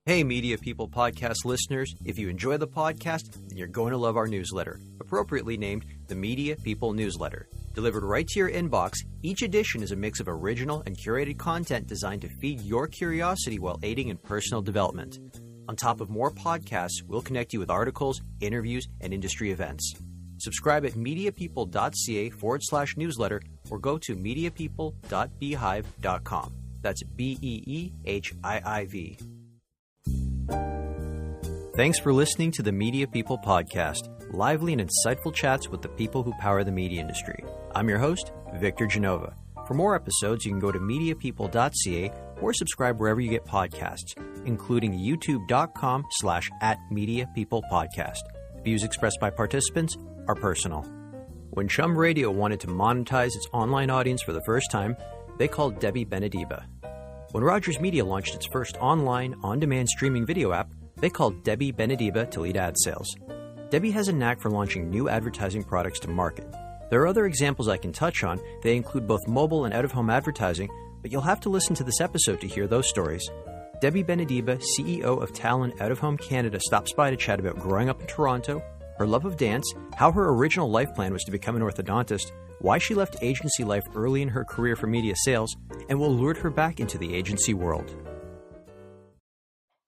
Hey, Media People podcast listeners. If you enjoy the podcast, then you're going to love our newsletter, appropriately named the Media People Newsletter. Delivered right to your inbox, each edition is a mix of original and curated content designed to feed your curiosity while aiding in personal development. On top of more podcasts, we'll connect you with articles, interviews, and industry events. Subscribe at mediapeople.ca/newsletter or go to mediapeople.beehive.com. That's BEEHIIV. Thanks for listening to the Media People podcast, lively and insightful chats with the people who power the media industry. I'm your host, Victor Genova. For more episodes, you can go to mediapeople.ca or subscribe wherever you get podcasts, including youtube.com/@mediapeoplepodcast. Views expressed by participants are personal. When CHUM Radio wanted to monetize its online audience for the first time, they called Debbie Benadiba. When Rogers Media launched its first online, on-demand streaming video app, they called Debbie Benadiba to lead ad sales. Debbie has a knack for launching new advertising products to market. There are other examples I can touch on. They include both mobile and out-of-home advertising, but you'll have to listen to this episode to hear those stories. Debbie Benadiba, CEO of Talon OOH Canada, stops by to chat about growing up in Toronto, her love of dance, how her original life plan was to become an orthodontist, why she left agency life early in her career for media sales, and what lured her back into the agency world.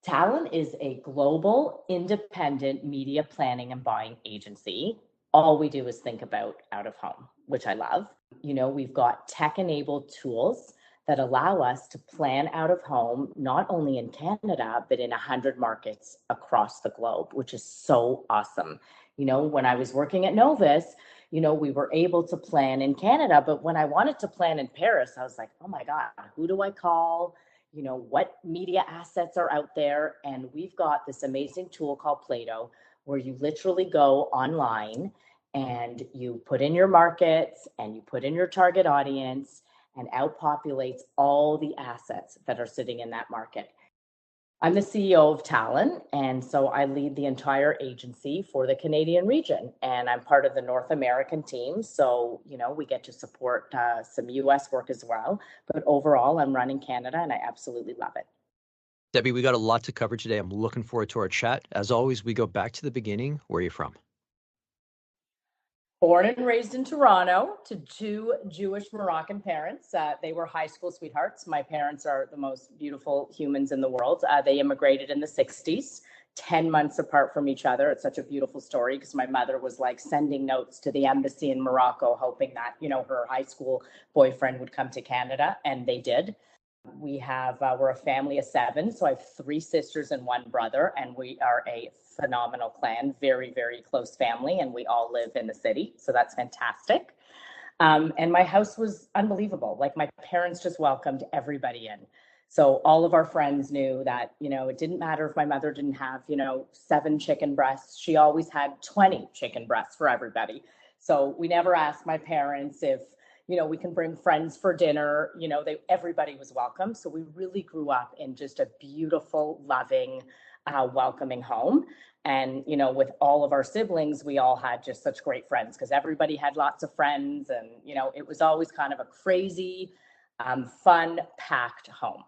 Talon is a global, independent media planning and buying agency. All we do is think about out of home, which I love. You know, we've got tech-enabled tools that allow us to plan out of home, not only in Canada, but in 100 markets across the globe, which is so awesome. You know, when I was working at Novus, you know, we were able to plan in Canada, but when I wanted to plan in Paris, I was like, oh my God, who do I call? You know, what media assets are out there? And we've got this amazing tool called Play-Doh, where you literally go online and you put in your markets and you put in your target audience, and out populates all the assets that are sitting in that market. I'm the CEO of Talon, and so I lead the entire agency for the Canadian region, and I'm part of the North American team. So, you know, we get to support some US work as well. But overall, I'm running Canada, and I absolutely love it. Debbie, we got a lot to cover today. I'm looking forward to our chat. As always, we go back to the beginning. Where are you from? Born and raised in Toronto to two Jewish Moroccan parents. They were high school sweethearts. My parents are the most beautiful humans in the world. They immigrated in the 60s, 10 months apart from each other. It's such a beautiful story because my mother was like sending notes to the embassy in Morocco, hoping that, you know, her high school boyfriend would come to Canada, and they did. We're a family of 7, so I have 3 sisters and 1 brother, and we are a phenomenal clan, very, very close family, and we all live in the city, so that's fantastic. And my house was unbelievable. Like, my parents just welcomed everybody in. So all of our friends knew that, you know, it didn't matter if my mother didn't have, you know, 7 chicken breasts. She always had 20 chicken breasts for everybody. So we never asked my parents if, you know, we can bring friends for dinner. You know, everybody was welcome. So we really grew up in just a beautiful, loving, welcoming home. And, you know, with all of our siblings, we all had just such great friends because everybody had lots of friends. And, you know, it was always kind of a crazy, fun, packed home.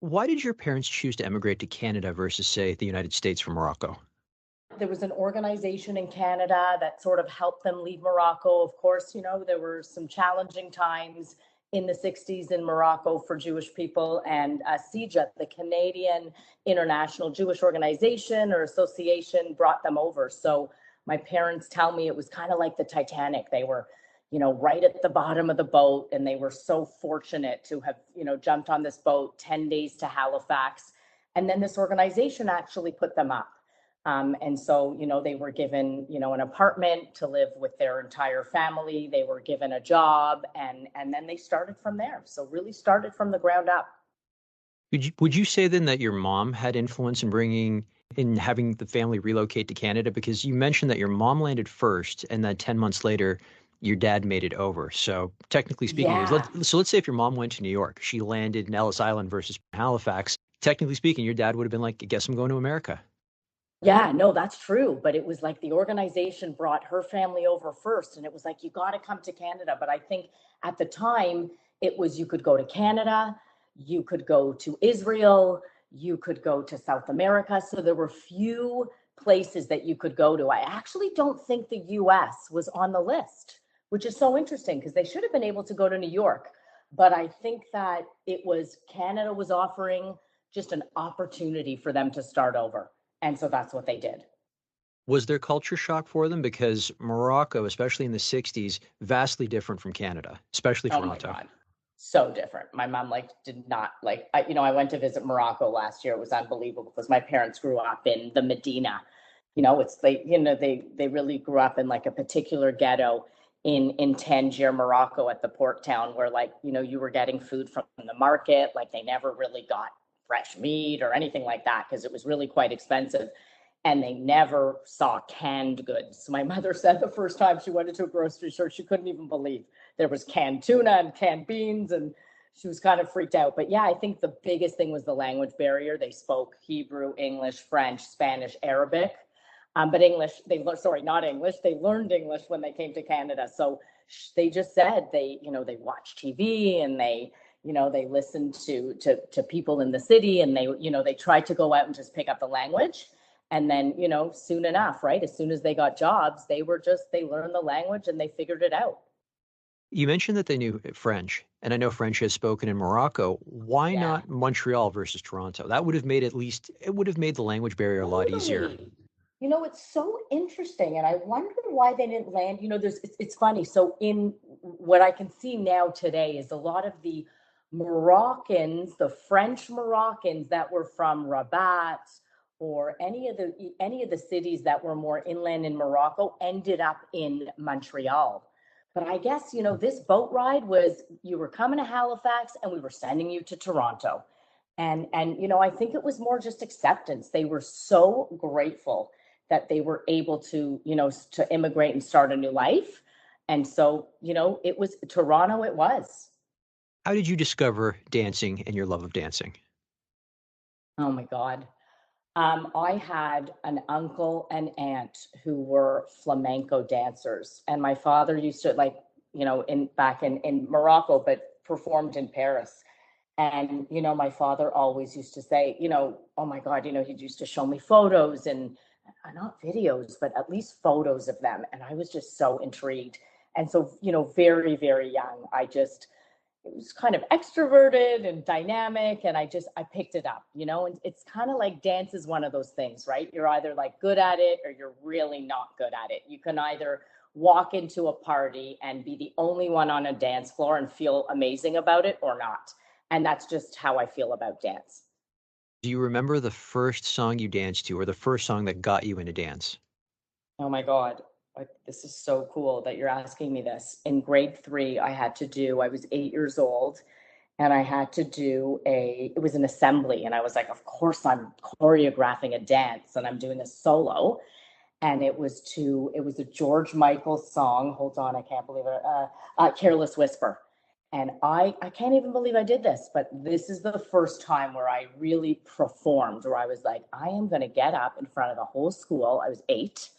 Why did your parents choose to emigrate to Canada versus, say, the United States from Morocco? There was an organization in Canada that sort of helped them leave Morocco. Of course, you know, there were some challenging times in the 60s in Morocco for Jewish people, and CHUM, the Canadian International Jewish Organization or Association, brought them over. So my parents tell me it was kind of like the Titanic. They were, you know, right at the bottom of the boat, and they were so fortunate to have, you know, jumped on this boat 10 days to Halifax. And then this organization actually put them up. And so, you know, they were given, you know, an apartment to live with their entire family. They were given a job, and then they started from there. So really started from the ground up. Would you say then that your mom had influence in having the family relocate to Canada? Because you mentioned that your mom landed first, and then 10 months later, your dad made it over. So technically speaking, let's say if your mom went to New York, she landed in Ellis Island versus Halifax. Technically speaking, your dad would have been like, I guess I'm going to America. Yeah, no, that's true. But it was like the organization brought her family over first, and it was like, you got to come to Canada. But I think at the time it was, you could go to Canada, you could go to Israel, You could go to South America. So there were few places that you could go to. I actually don't think the US was on the list, which is so interesting because they should have been able to go to New York. But I think that Canada was offering just an opportunity for them to start over. And so that's what they did. Was there culture shock for them? Because Morocco, especially in the 60s, vastly different from Canada, especially Toronto. Oh my God. So different. My mom did not I went to visit Morocco last year. It was unbelievable because my parents grew up in the Medina. They really grew up in like a particular ghetto in Tangier, Morocco, at the port town where you were getting food from the market. Like they never really got fresh meat or anything like that because it was really quite expensive. And they never saw canned goods. So my mother said the first time she went into a grocery store, she couldn't even believe there was canned tuna and canned beans, and she was kind of freaked out. But yeah, I think the biggest thing was the language barrier. They spoke Hebrew, English, French, Spanish, Arabic, but English, not English. They learned English when they came to Canada. So they just said they watch TV and they listened to people in the city, and they tried to go out and just pick up the language. And then, soon enough, right? As soon as they got jobs, they learned the language and they figured it out. You mentioned that they knew French, and I know French is spoken in Morocco. Why not Montreal versus Toronto? That would have made the language barrier a lot easier. It's so interesting. And I wonder why they didn't land, it's funny. So in what I can see now today is a lot of the Moroccans, the French Moroccans that were from Rabat, or any of the cities that were more inland in Morocco ended up in Montreal. But I guess, this boat ride was, you were coming to Halifax and we were sending you to Toronto. And I think it was more just acceptance. They were so grateful that they were able to, to immigrate and start a new life. And so, it was Toronto, it was. How did you discover dancing and your love of dancing? Oh my God. I had an uncle and aunt who were flamenco dancers, and my father used to back in Morocco, but performed in Paris. And, my father always used to say, oh my God, he used to show me photos and not videos, but at least photos of them. And I was just so intrigued. And so, very, very young, it was kind of extroverted and dynamic, and I picked it up, and it's kind of like dance is one of those things, right? You're either good at it or you're really not good at it. You can either walk into a party and be the only one on a dance floor and feel amazing about it or not. And that's just how I feel about dance. Do you remember the first song you danced to, or the first song that got you into dance? Oh my God. This is so cool that you're asking me this. In grade 3, I was 8 years old, and I had to do it was an assembly. And I was like, of course I'm choreographing a dance and I'm doing a solo. And it was a George Michael song. Hold on, I can't believe it. Careless Whisper. And I can't even believe I did this, but this is the first time where I really performed, where I was like, I am going to get up in front of the whole school. I was 8.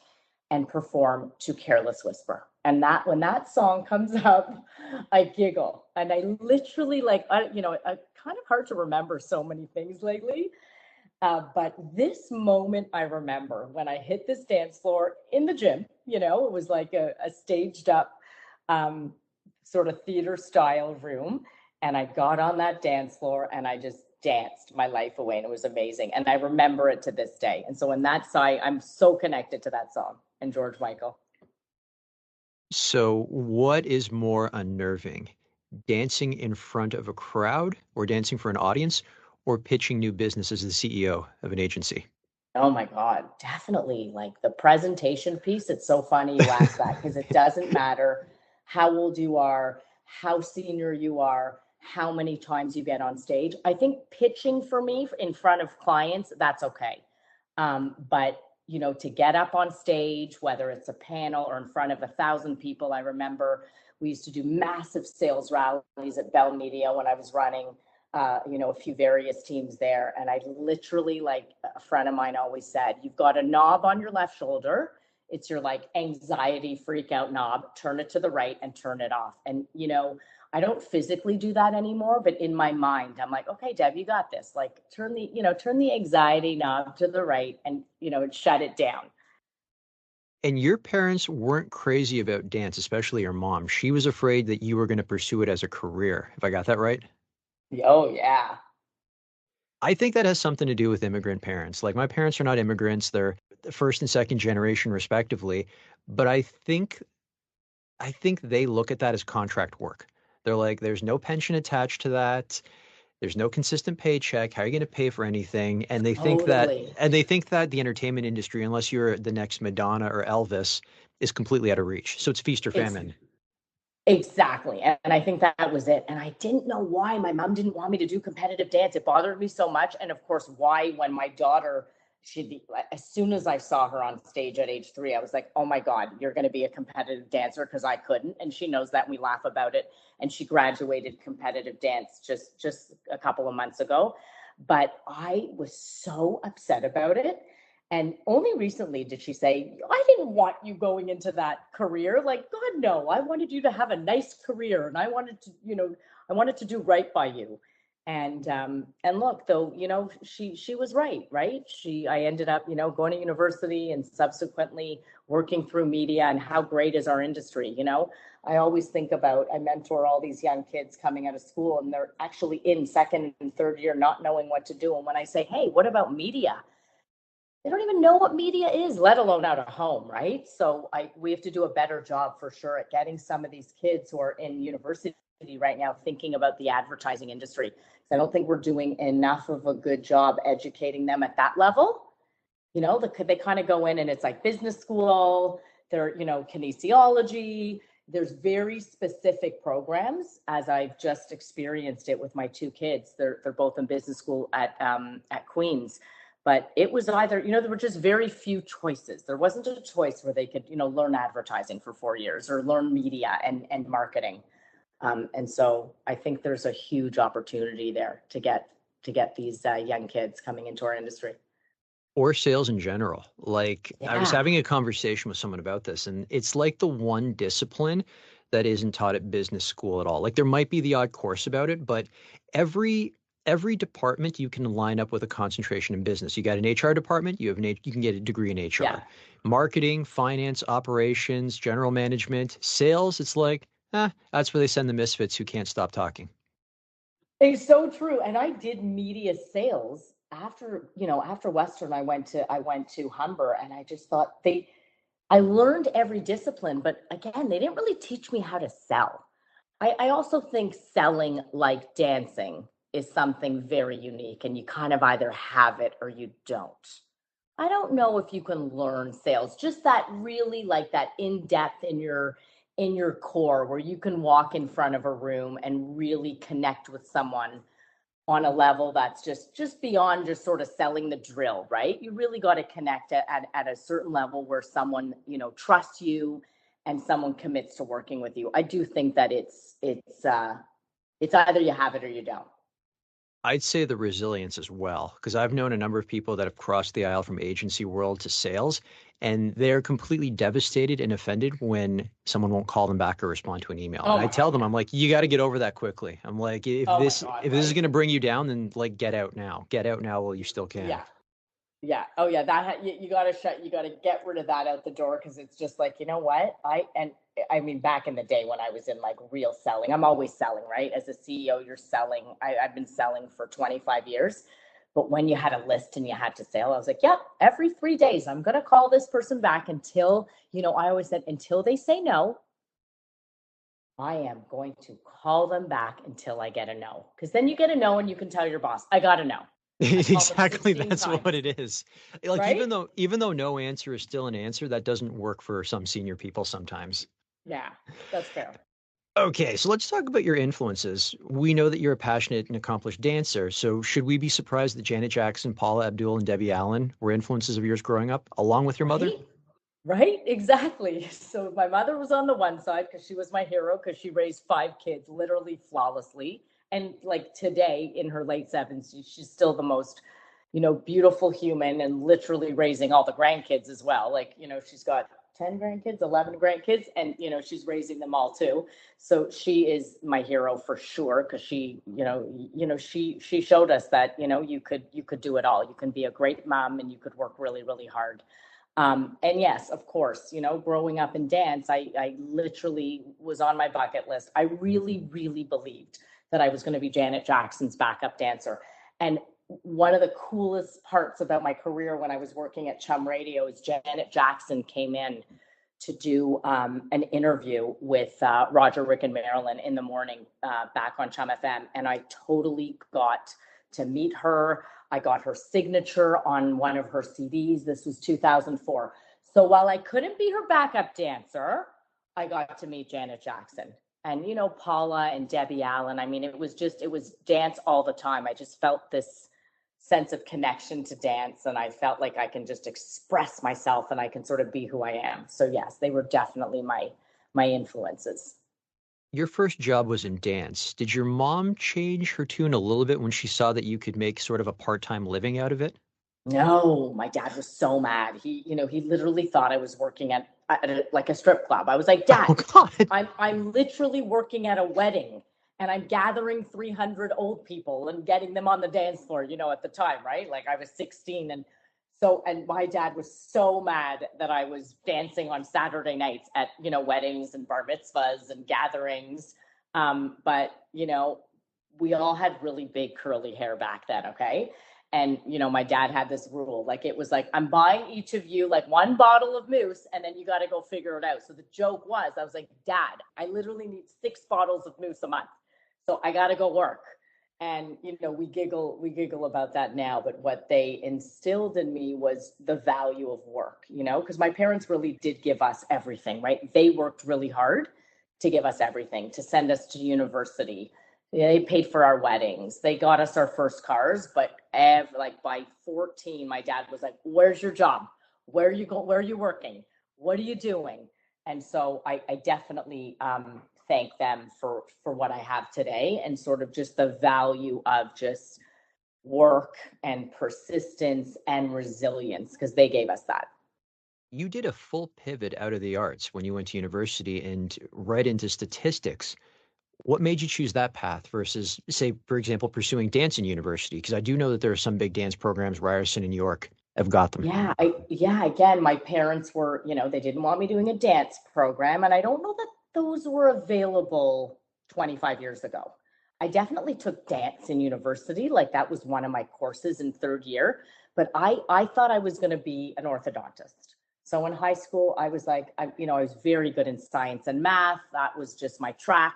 And perform to Careless Whisper. And when that song comes up, I giggle. And I literally kind of hard to remember so many things lately. But this moment I remember when I hit this dance floor in the gym, it was like a staged up sort of theater style room. And I got on that dance floor and I just danced my life away, and it was amazing. And I remember it to this day. And so I'm so connected to that song and George Michael. So what is more unnerving, dancing in front of a crowd or dancing for an audience, or pitching new business as the CEO of an agency? Oh my God, definitely. The presentation piece. It's so funny you ask that, because it doesn't matter how old you are, how senior you are, how many times you get on stage. I think pitching for me in front of clients, that's okay. But to get up on stage, whether it's a panel or in front of 1,000 people. I remember we used to do massive sales rallies at Bell Media when I was running, a few various teams there. And I literally, a friend of mine always said, you've got a knob on your left shoulder. It's your anxiety freak out knob. Turn it to the right and turn it off. And, I don't physically do that anymore, but in my mind, I'm like, okay, Deb, you got this. Like turn the anxiety knob to the right and, shut it down. And your parents weren't crazy about dance, especially your mom. She was afraid that you were going to pursue it as a career. If I got that right? Oh, yeah. I think that has something to do with immigrant parents. Like my parents are not immigrants, they're the first and second generation respectively, but I think they look at that as contract work. They're like, there's no pension attached to that. There's no consistent paycheck. How are you going to pay for anything? And Totally. they think that the entertainment industry, unless you're the next Madonna or Elvis, is completely out of reach. So it's feast or It's famine. exactly. And I think that was it. And I didn't know why my mom didn't want me to do competitive dance. It bothered me so much. And of course, why when my daughter, as soon as I saw her on stage at age 3, I was like, oh my God, you're going to be a competitive dancer, because I couldn't. And she knows that, and we laugh about it. And she graduated competitive dance just a couple of months ago. But I was so upset about it. And only recently did she say, I didn't want you going into that career. Like, God, no, I wanted you to have a nice career, and I wanted to do right by you. And look, though, she was right. I ended up, going to university and subsequently working through media, and how great is our industry. I always think about, I mentor all these young kids coming out of school, and they're actually in second and third year, not knowing what to do. And when I say, hey, what about media? They don't even know what media is, let alone out of home, right? So we have to do a better job for sure at getting some of these kids who are in university right now thinking about the advertising industry. I don't think we're doing enough of a good job educating them at that level. They kind of go in and it's like business school, they're, kinesiology. There's very specific programs, as I've just experienced it with my 2 kids. They're both in business school at Queen's. But it was either, there were just very few choices. There wasn't a choice where they could, learn advertising for 4 years or learn media and marketing. And so I think there's a huge opportunity there to get these young kids coming into our industry. Or sales in general. Like I was Yeah. having a conversation with someone about this, and it's like the one discipline that isn't taught at business school at all. Like there might be the odd course about it, but every department you can line up with a concentration in business. You got an HR department, you can get a degree in HR. Yeah. Marketing, finance, operations, general management, sales, it's like, that's where they send the misfits who can't stop talking. It's so true. And I did media sales after Western. I went to Humber, and I just thought I learned every discipline, but again, they didn't really teach me how to sell. I also think selling, like dancing, is something very unique, and you kind of either have it or you don't. I don't know if you can learn sales, just that really, like that in depth in your core, where you can walk in front of a room and really connect with someone on a level that's just beyond just sort of selling the drill, right? You really got to connect at a certain level where someone, trusts you, and someone commits to working with you. I do think that it's either you have it or you don't. I'd say the resilience as well, because I've known a number of people that have crossed the aisle from agency world to sales, and they're completely devastated and offended when someone won't call them back or respond to an email. Oh And I my tell them, God. I'm like, you got to get over that quickly. I'm like, Oh my God, if this is right? going to bring you down, then like get out now. Get out now while you still can. Yeah. Yeah. Oh yeah. You got to you got to get rid of that out the door, because it's just like, you know what? I mean, back in the day when I was in like real selling, I'm always selling, right? As a CEO, you're selling. I've been selling for 25 years. But when you had a list and you had to sell, I was like, yep, every 3 days, I'm going to call this person back until, I always said, until they say no, I am going to call them back until I get a no. Because then you get a no and you can tell your boss, I got a no. I called them Exactly, 16 that's what times, it is. Like right? even though no answer is still an answer, that doesn't work for some senior people sometimes. Yeah, that's fair. Okay, so let's talk about your influences. We know that you're a passionate and accomplished dancer, so should we be surprised that Janet Jackson, Paula Abdul, and Debbie Allen were influences of yours growing up, along with your mother? Right? Right? Exactly. So my mother was on the one side because she was my hero, because she raised 5 kids literally flawlessly. And like today in her late 70s, she's still the most, beautiful human, and literally raising all the grandkids as well. Like, she's got 10 grandkids, 11 grandkids, and, she's raising them all too. So she is my hero for sure. Cause she, she showed us that, you could do it all. You can be a great mom and you could work really, really hard. And yes, of course, growing up in dance, I literally was on my bucket list. I really, really believed that I was going to be Janet Jackson's backup dancer. And one of the coolest parts about my career when I was working at CHUM Radio is Janet Jackson came in to do an interview with Roger, Rick, and Marilyn in the morning back on CHUM FM. And I totally got to meet her. I got her signature on one of her CDs. This was 2004. So while I couldn't be her backup dancer, I got to meet Janet Jackson. And, Paula and Debbie Allen. I mean, it was dance all the time. I just felt this sense of connection to dance. And I felt like I can just express myself and I can sort of be who I am. So yes, they were definitely my influences. Your first job was in dance. Did your mom change her tune a little bit when she saw that you could make sort of a part-time living out of it? No, my dad was so mad. He literally thought I was working at like a strip club. I was like, Dad, oh, God. I'm literally working at a wedding and I'm gathering 300 old people and getting them on the dance floor, at the time, right? Like I was 16. And my dad was so mad that I was dancing on Saturday nights at, weddings and bar mitzvahs and gatherings. But, we all had really big curly hair back then. Okay. And, my dad had this rule, like, it was like, I'm buying each of you like one bottle of mousse and then you got to go figure it out. So the joke was, I was like, Dad, I literally need 6 bottles of mousse a month. So I got to go work. And, we giggle about that now. But what they instilled in me was the value of work, because my parents really did give us everything, right? They worked really hard to give us everything, to send us to university. They paid for our weddings. They got us our first cars. But by 14, my dad was like, where's your job? Where are you going? Where are you working? What are you doing? And so I definitely thank them for what I have today and sort of just the value of just work and persistence and resilience, because they gave us that. You did a full pivot out of the arts when you went to university and right into statistics. What made you choose that path versus, say, for example, pursuing dance in university? Because I do know that there are some big dance programs. Ryerson and York have got them. Yeah. Again, my parents were, they didn't want me doing a dance program. And I don't know that those were available 25 years ago. I definitely took dance in university. Like that was one of my courses in 3rd year. But I thought I was going to be an orthodontist. So in high school, I was like, I was very good in science and math. That was just my track.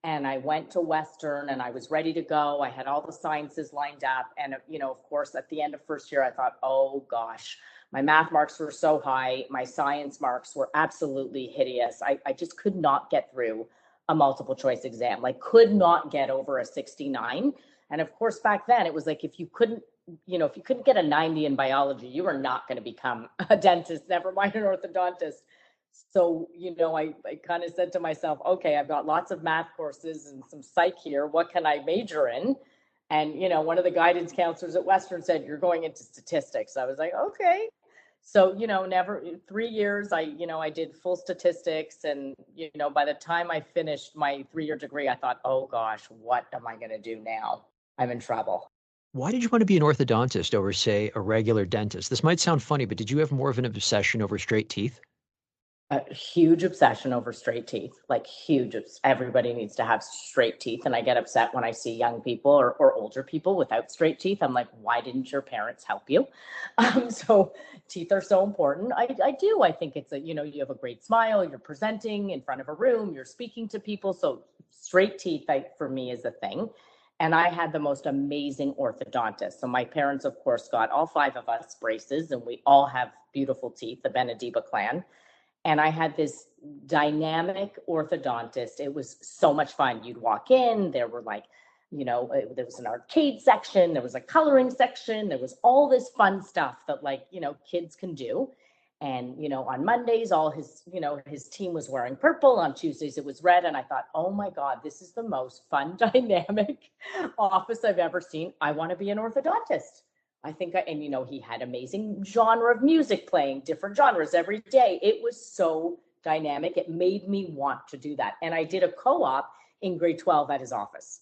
And I went to Western and I was ready to go. I had all the sciences lined up. And, of course, at the end of 1st year, I thought, oh, gosh, my math marks were so high. My science marks were absolutely hideous. I just could not get through a multiple choice exam, like could not get over a 69. And of course, back then it was like, if you couldn't get a 90 in biology, you were not going to become a dentist, never mind an orthodontist. So, I kind of said to myself, okay, I've got lots of math courses and some psych here. What can I major in? And, one of the guidance counselors at Western said, you're going into statistics. I was like, okay. So, never 3 years, I did full statistics. And, by the time I finished my 3-year degree, I thought, oh gosh, what am I going to do now? I'm in trouble. Why did you want to be an orthodontist over, say, a regular dentist? This might sound funny, but did you have more of an obsession over straight teeth? A huge obsession over straight teeth, like huge. Everybody needs to have straight teeth. And I get upset when I see young people or older people without straight teeth. I'm like, why didn't your parents help you? So teeth are so important. I do. I think it's you have a great smile, you're presenting in front of a room, you're speaking to people. So straight teeth, for me, is a thing. And I had the most amazing orthodontist. So my parents, of course, got all 5 of us braces, and we all have beautiful teeth, the Benadiba clan. And I had this dynamic orthodontist. It was so much fun. You'd walk in, there were like, there was an arcade section, there was a coloring section, there was all this fun stuff that kids can do. And, on Mondays, all his team was wearing purple. On Tuesdays, it was red. And I thought, oh my God, this is the most fun, dynamic office I've ever seen. I want to be an orthodontist. And he had amazing genre of music playing, different genres every day. It was so dynamic. It made me want to do that. And I did a co-op in grade 12 at his office.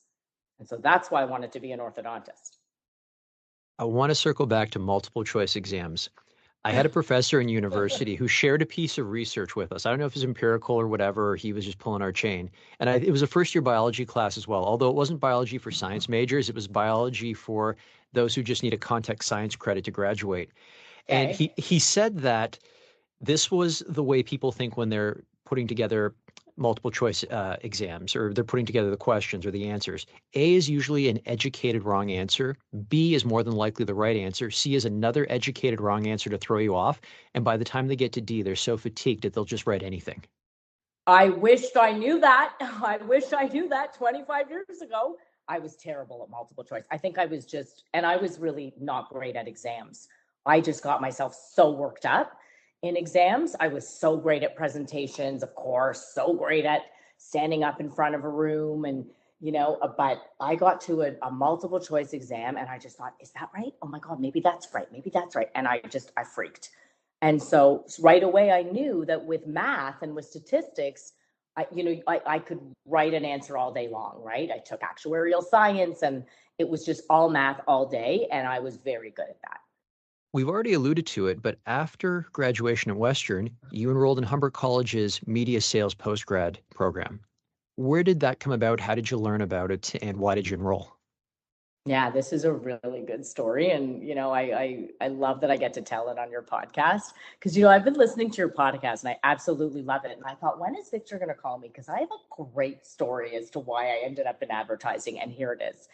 And so that's why I wanted to be an orthodontist. I want to circle back to multiple choice exams. I had a professor in university who shared a piece of research with us. I don't know if it's empirical or whatever, or he was just pulling our chain. And it was a first-year biology class as well. Although it wasn't biology for science majors, it was biology for those who just need a context science credit to graduate. And he said that this was the way people think when they're putting together multiple choice exams, or they're putting together the questions or the answers. A is usually an educated wrong answer. B is more than likely the right answer. C is another educated wrong answer to throw you off. And by the time they get to D, they're so fatigued that they'll just write anything. I wished I knew that. I wish I knew that 25 years ago. I was terrible at multiple choice. I think I was really not great at exams. I just got myself so worked up in exams. I was so great at presentations, of course, so great at standing up in front of a room but I got to a multiple choice exam and I just thought, is that right? Oh my God, maybe that's right. Maybe that's right. And I freaked. And so right away I knew that with math and with statistics, I could write an answer all day long, right? I took actuarial science and it was just all math all day. And I was very good at that. We've already alluded to it, but after graduation at Western, you enrolled in Humber College's media sales postgrad program. Where did that come about? How did you learn about it? And why did you enroll? Yeah, this is a really good story. And, I love that I get to tell it on your podcast because, I've been listening to your podcast and I absolutely love it. And I thought, when is Victor going to call me? Because I have a great story as to why I ended up in advertising. And here it is.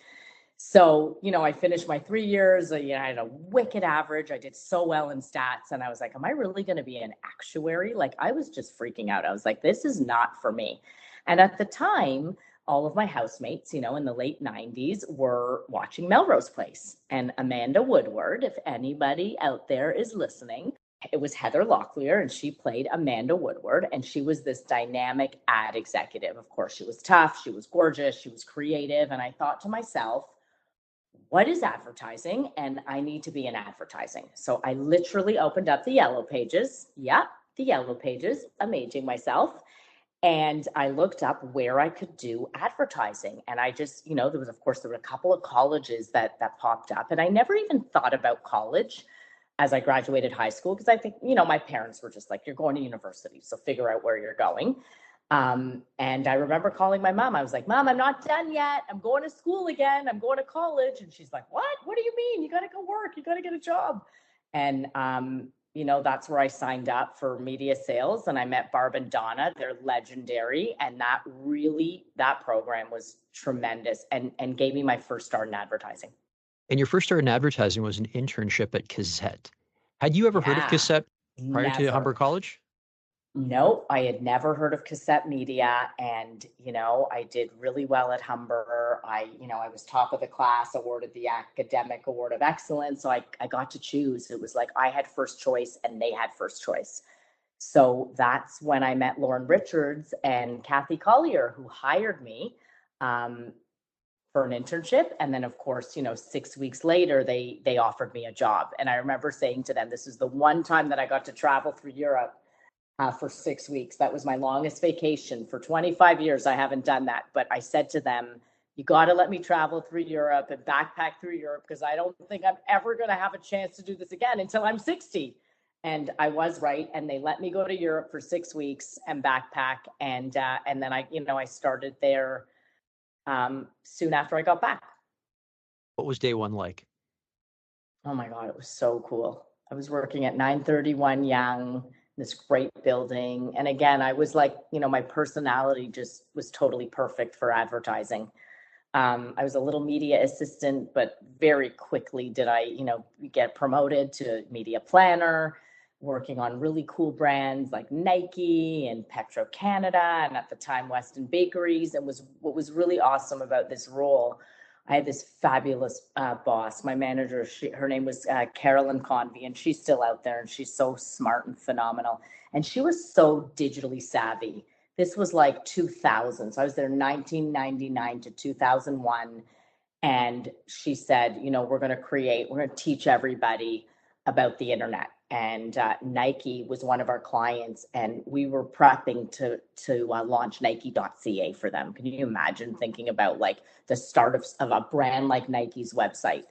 So, I finished my 3 years, I had a wicked average. I did so well in stats. And I was like, am I really going to be an actuary? Like, I was just freaking out. I was like, this is not for me. And at the time, all of my housemates, in the late 90s were watching Melrose Place. And Amanda Woodward, if anybody out there is listening, it was Heather Locklear and she played Amanda Woodward. And she was this dynamic ad executive. Of course, she was tough. She was gorgeous. She was creative. And I thought to myself, what is advertising? And I need to be in advertising. So I literally opened up the Yellow Pages. Yep, the Yellow Pages. I'm aging myself. And I looked up where I could do advertising. And I just, there were a couple of colleges that popped up. And I never even thought about college as I graduated high school, because I think, my parents were just like, you're going to university, so figure out where you're going. And I remember calling my mom. I was like, Mom, I'm not done yet. I'm going to school again. I'm going to college. And she's like, what? What do you mean? You got to go work. You got to get a job. And, that's where I signed up for media sales. And I met Barb and Donna. They're legendary. And that program was tremendous and gave me my first start in advertising. And your first start in advertising was an internship at Cassette. Had you ever heard of Cassette prior to Humber College? No, I had never heard of Cassette Media. And, I did really well at Humber. I was top of the class, awarded the Academic Award of Excellence. So I got to choose. It was like I had first choice and they had first choice. So that's when I met Lauren Richards and Kathy Collier, who hired me for an internship. And then, of course, 6 weeks later, they offered me a job. And I remember saying to them, this is the one time that I got to travel through Europe for 6 weeks. That was my longest vacation. For 25 years, I haven't done that. But I said to them, you got to let me travel through Europe and backpack through Europe, because I don't think I'm ever going to have a chance to do this again until I'm 60. And I was right. And they let me go to Europe for 6 weeks and backpack. And then I started there soon after I got back. What was day one like? Oh my God, it was so cool. I was working at 931 Yonge, this great building. And again, I was like, my personality just was totally perfect for advertising. I was a little media assistant, but very quickly did I, get promoted to media planner, working on really cool brands like Nike and Petro Canada, and at the time Weston Bakeries. And what was really awesome about this role, I had this fabulous boss, my manager. Her name was Carolyn Convey, and she's still out there, and she's so smart and phenomenal. And she was so digitally savvy. This was like 2000. So I was there 1999 to 2001. And she said, we're going to teach everybody about the internet. And Nike was one of our clients, and we were prepping to launch Nike.ca for them. Can you imagine thinking about like the start of a brand like Nike's website?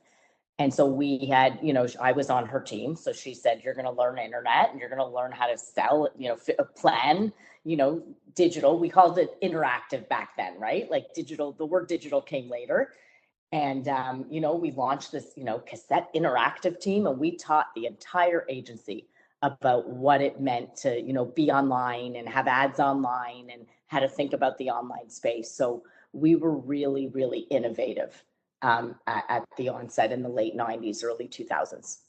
And so we had, I was on her team. So she said, you're going to learn internet and you're going to learn how to sell, plan, digital. We called it interactive back then, right? Like digital, the word digital came later. And, we launched this, cassette interactive team, and we taught the entire agency about what it meant to, be online and have ads online and how to think about the online space. So we were really, really innovative at the onset in the late 90s, early 2000s.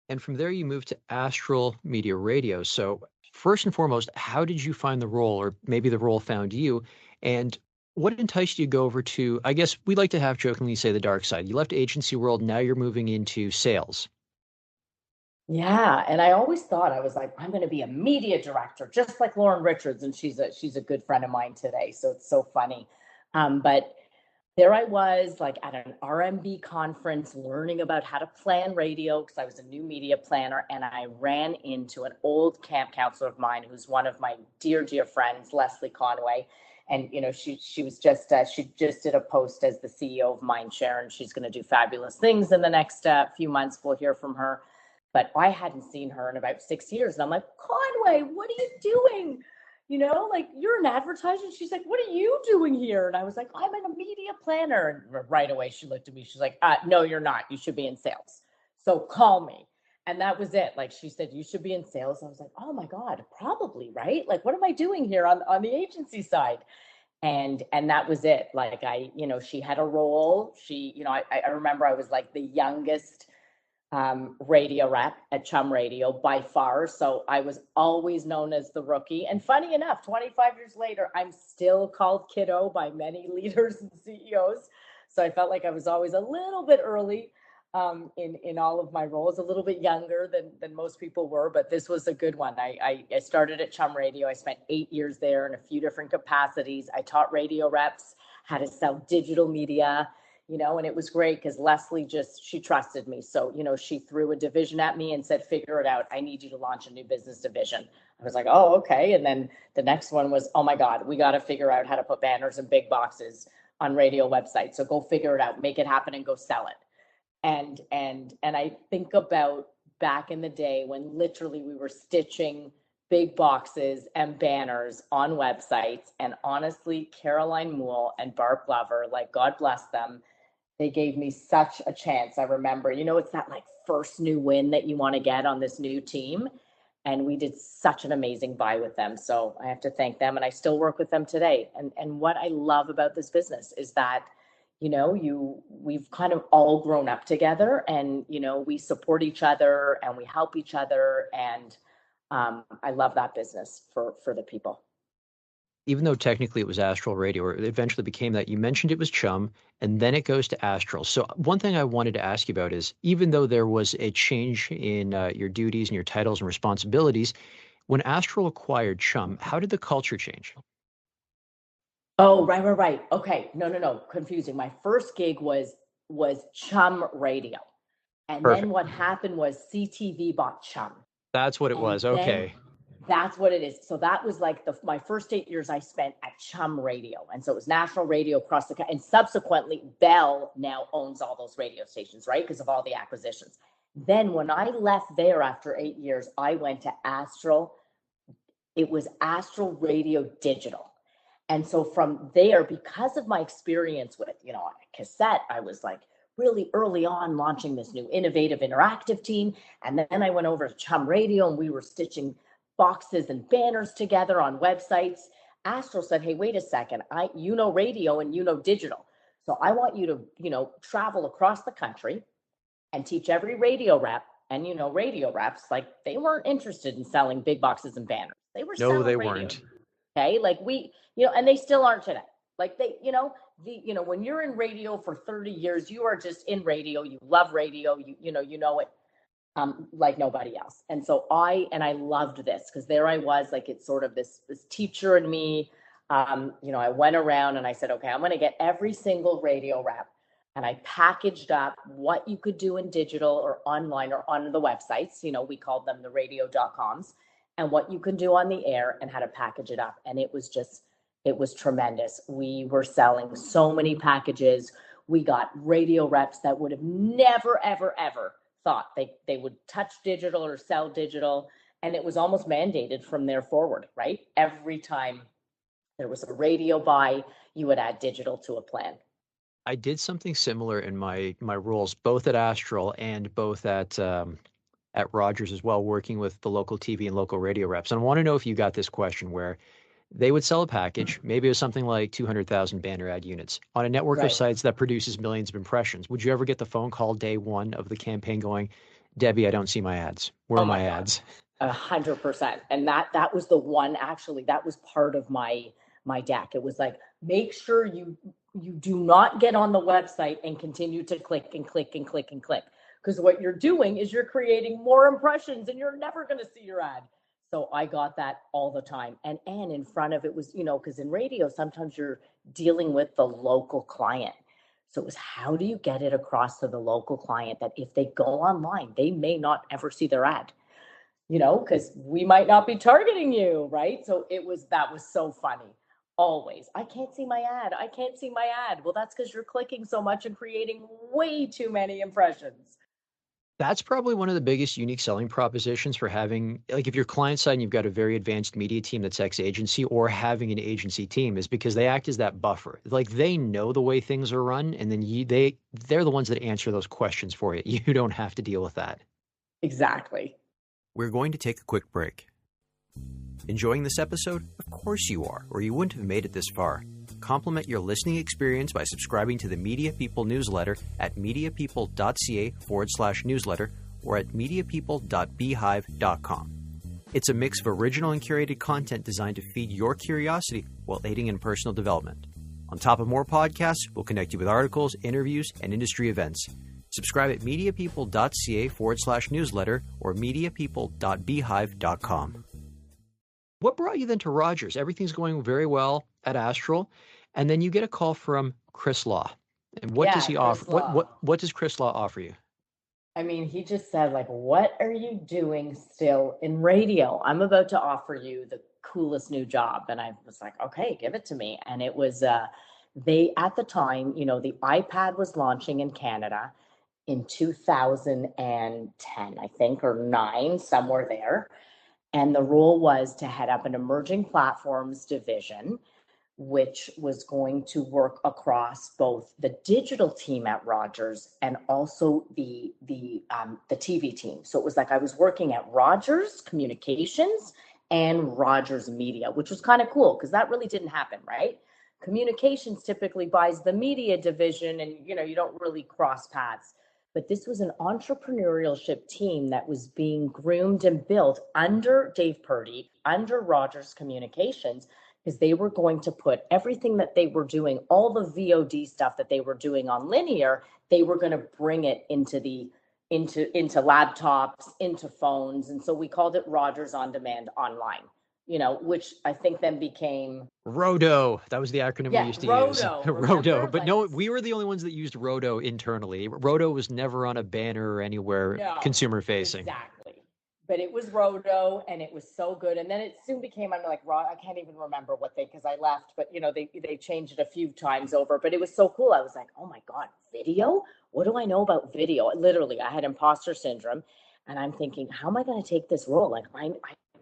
And from there, you moved to Astral Media Radio. So first and foremost, how did you find the role, or maybe the role found you? And what enticed you to go over to, I guess we like to have jokingly say, the dark side? You left agency world, now you're moving into sales. Yeah, and I always thought, I was like, I'm going to be a media director, just like Lauren Richards, and she's a good friend of mine today. So it's so funny. But there I was, like at an RMB conference, learning about how to plan radio because I was a new media planner, and I ran into an old camp counselor of mine who's one of my dear, dear friends, Leslie Conway. And she just did a post as the CEO of Mindshare, and she's going to do fabulous things in the next few months. We'll hear from her. But I hadn't seen her in about 6 years. And I'm like, Conway, what are you doing? Like, you're an advertiser. She's like, what are you doing here? And I was like, I'm a media planner. And right away, she looked at me. She's like, no, you're not. You should be in sales. So call me. And that was it. Like, she said, you should be in sales. I was like, oh my God, probably, right? Like, what am I doing here on the agency side? And that was it. Like, she had a role. I remember I was like the youngest radio rep at CHUM Radio by far. So I was always known as the rookie. And funny enough, 25 years later, I'm still called kiddo by many leaders and CEOs. So I felt like I was always a little bit early in all of my roles, a little bit younger than most people were, but this was a good one. I started at CHUM Radio. I spent 8 years there in a few different capacities. I taught radio reps how to sell digital media, and it was great because Leslie she trusted me. So, she threw a division at me and said, figure it out. I need you to launch a new business division. I was like, oh, okay. And then the next one was, oh my God, we got to figure out how to put banners in big boxes on radio websites. So go figure it out, make it happen, and go sell it. And I think about back in the day when literally we were stitching big boxes and banners on websites. And honestly, Caroline Moole and Barb Glover, like, God bless them, they gave me such a chance. I remember, it's that like first new win that you want to get on this new team. And we did such an amazing buy with them. So I have to thank them, and I still work with them today. And what I love about this business is that, we've kind of all grown up together, and, we support each other and we help each other. And I love that business for the people. Even though technically it was Astral Radio, or it eventually became that, you mentioned it was CHUM, and then it goes to Astral. So one thing I wanted to ask you about is, even though there was a change in your duties and your titles and responsibilities, when Astral acquired CHUM, how did the culture change? Oh, right. Okay. No. Confusing. My first gig was CHUM Radio. And Perfect. Then what happened was CTV bought CHUM. That's what it was. Okay. That's what it is. So that was like my first 8 years I spent at CHUM Radio. And so it was national radio across the country. And subsequently, Bell now owns all those radio stations, right? Because of all the acquisitions. Then when I left there after 8 years, I went to Astral. It was Astral Radio Digital. And so from there, because of my experience with, cassette, I was like really early on launching this new innovative interactive team. And then I went over to CHUM Radio, and we were stitching boxes and banners together on websites. Astral said, hey, wait a second, radio and digital. So I want you to, travel across the country and teach every radio rep. And, radio reps, like, they weren't interested in selling big boxes and banners. They were selling radio. Weren't. Okay. Like and they still aren't today. Like when you're in radio for 30 years, you are just in radio. You love radio. You know it. Like nobody else. And so I loved this because there I was, like, it's sort of this teacher in me. I went around and I said, okay, I'm going to get every single radio rep and I packaged up what you could do in digital or online or on the websites. We called them the radio.coms, and what you can do on the air and how to package it up. And it was tremendous. We were selling so many packages. We got radio reps that would have never, ever, ever thought they would touch digital or sell digital. And it was almost mandated from there forward, right? Every time there was a radio buy, you would add digital to a plan. I did something similar in my roles, both at Astral and both at Rogers as well, working with the local TV and local radio reps. And I want to know if you got this question where they would sell a package, maybe it was something like 200,000 banner ad units on a network of sites that produces millions of impressions. Would you ever get the phone call day one of the campaign going, Debbie, I don't see my ads. Where are my ads? 100%. And that was the one, actually, that was part of my deck. It was like, make sure you do not get on the website and continue to click and click and click and click. Because what you're doing is you're creating more impressions and you're never going to see your ad. So I got that all the time. And in front of it was, because in radio, sometimes you're dealing with the local client. So it was, how do you get it across to the local client that if they go online, they may not ever see their ad, because we might not be targeting you, right? So that was so funny. Always, I can't see my ad. I can't see my ad. Well, that's because you're clicking so much and creating way too many impressions. That's probably one of the biggest unique selling propositions for having, like, if you're client side and you've got a very advanced media team that's ex-agency, or having an agency team, is because they act as that buffer. Like, they know the way things are run, and then they're the ones that answer those questions for you. You don't have to deal with that. Exactly. We're going to take a quick break. Enjoying this episode? Of course you are, or you wouldn't have made it this far. Complement your listening experience by subscribing to the Media People newsletter at mediapeople.ca/newsletter or at mediapeople.beehive.com. It's a mix of original and curated content designed to feed your curiosity while aiding in personal development. On top of more podcasts, we'll connect you with articles, interviews, and industry events. Subscribe at mediapeople.ca/newsletter or mediapeople.beehive.com. What brought you then to Rogers? Everything's going very well at Astral, and then you get a call from Chris Law. And what does he offer? What does Chris Law offer you? I mean, he just said, like, what are you doing still in radio? I'm about to offer you the coolest new job. And I was like, okay, give it to me. And it was, at the time, the iPad was launching in Canada in 2010, I think, or 9, somewhere there. And the role was to head up an emerging platforms division, which was going to work across both the digital team at Rogers and also the TV team. So it was like I was working at Rogers Communications and Rogers Media, which was kind of cool because that really didn't happen, right? Communications typically buys the media division and, you don't really cross paths. But this was an entrepreneurship team that was being groomed and built under Dave Purdy, under Rogers Communications, because they were going to put everything that they were doing, all the VOD stuff that they were doing on linear, they were going to bring it into laptops, into phones. And so we called it Rogers On Demand Online, which I think then became Rodo. That was the acronym we used to use. Rodo. But no, we were the only ones that used Rodo internally. Rodo was never on a banner or anywhere consumer facing. Exactly. But it was Rodo and it was so good. And then it soon became, I can't even remember because I left, but they changed it a few times over, but it was so cool. I was like, oh my God, video? What do I know about video? Literally, I had imposter syndrome and I'm thinking, how am I going to take this role? Like I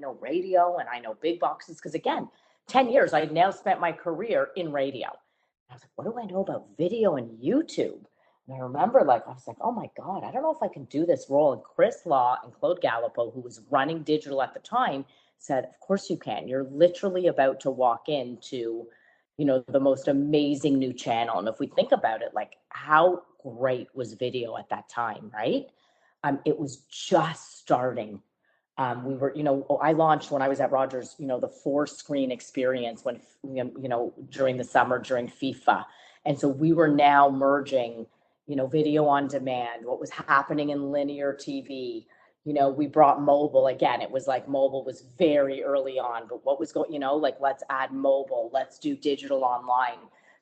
know radio and I know big boxes. Cause again, 10 years, I now spent my career in radio. I was like, what do I know about video and YouTube? And I remember I was like, oh my God, I don't know if I can do this role. And Chris Law and Claude Gallipo, who was running digital at the time, said, of course you can. You're literally about to walk into, the most amazing new channel. And if we think about it, like how great was video at that time, right? It was just starting. We were, I launched when I was at Rogers, the 4-screen experience when, during the summer, during FIFA. And so we were now merging, video on demand, what was happening in linear TV. We brought mobile again. It was like mobile was very early on, but what was going, let's add mobile, let's do digital online.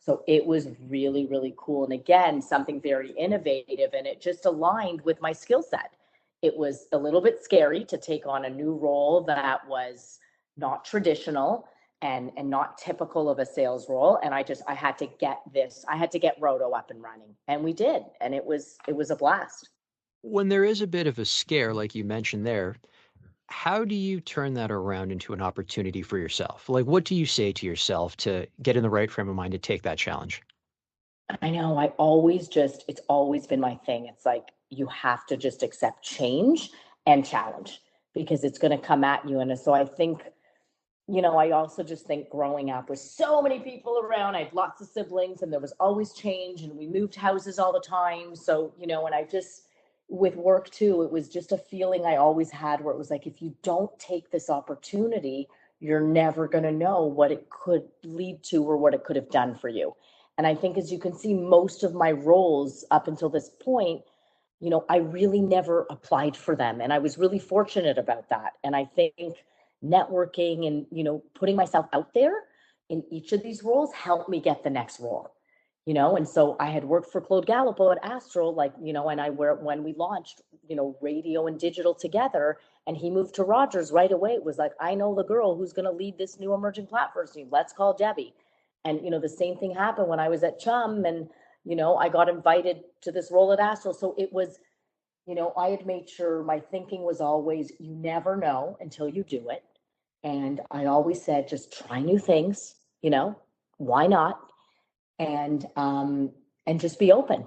So it was really, really cool. And again, something very innovative, and it just aligned with my skill set. It was a little bit scary to take on a new role that was not traditional and not typical of a sales role. And I had to get Roto up and running, and we did. And it was a blast. When there is a bit of a scare, like you mentioned there, how do you turn that around into an opportunity for yourself? Like, what do you say to yourself to get in the right frame of mind to take that challenge? I know it's always been my thing. It's like, you have to just accept change and challenge, because it's going to come at you. And so I think, I also just think growing up with so many people around, I had lots of siblings, and there was always change, and we moved houses all the time. So, and I just, with work too, it was just a feeling I always had, where it was like, if you don't take this opportunity, you're never going to know what it could lead to or what it could have done for you. And I think, as you can see, most of my roles up until this point, I really never applied for them. And I was really fortunate about that. And I think networking and, putting myself out there in each of these roles helped me get the next role. And so I had worked for Claude Gallipo at Astral, when we launched, radio and digital together, and he moved to Rogers right away. It was like, I know the girl who's going to lead this new emerging platform team. Let's call Debbie. And, the same thing happened when I was at CHUM, and, I got invited to this role at Astral. So it was, I had made sure my thinking was always, you never know until you do it. And I always said, just try new things, why not? And just be open.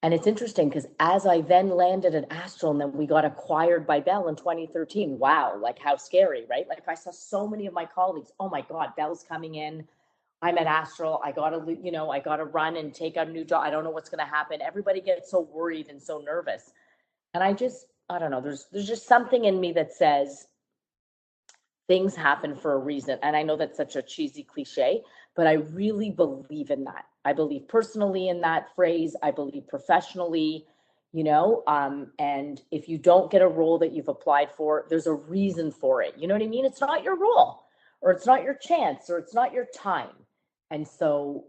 And it's interesting, because as I then landed at Astral, and then we got acquired by Bell in 2013, wow, like, how scary, right? Like, I saw so many of my colleagues, oh my God, Bell's coming in. I'm at Astral. I got to run and take out a new job. I don't know what's going to happen. Everybody gets so worried and so nervous. And I don't know, there's just something in me that says things happen for a reason. And I know that's such a cheesy cliche, but I really believe in that. I believe personally in that phrase. I believe professionally, and if you don't get a role that you've applied for, there's a reason for it. You know what I mean? It's not your role, or it's not your chance, or it's not your time. And so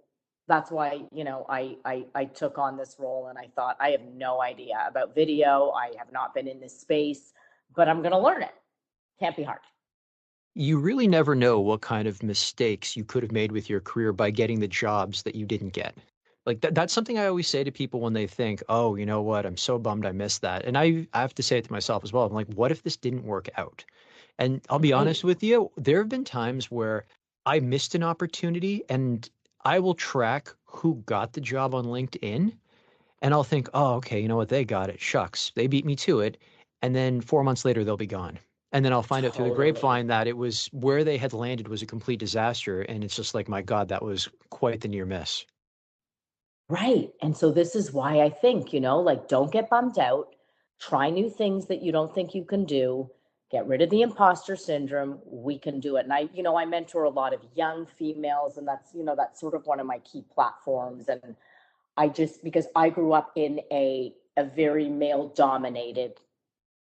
that's why, I took on this role, and I thought, I have no idea about video. I have not been in this space, but I'm going to learn it. Can't be hard. You really never know what kind of mistakes you could have made with your career by getting the jobs that you didn't get. Like, that's something I always say to people when they think, oh, you know what, I'm so bummed I missed that. And I have to say it to myself as well. I'm like, what if this didn't work out? And I'll be honest with you, there have been times where I missed an opportunity, and I will track who got the job on LinkedIn, and I'll think, oh, okay, you know what, they got it. Shucks, they beat me to it. And then 4 months later, they'll be gone. And then I'll find out through the grapevine that it was where they had landed was a complete disaster. And it's just like, my God, that was quite the near miss. Right. And so this is why I think, don't get bummed out. Try new things that you don't think you can do. Get rid of the imposter syndrome. We can do it. And I mentor a lot of young females, and that's sort of one of my key platforms. And because I grew up in a very male dominated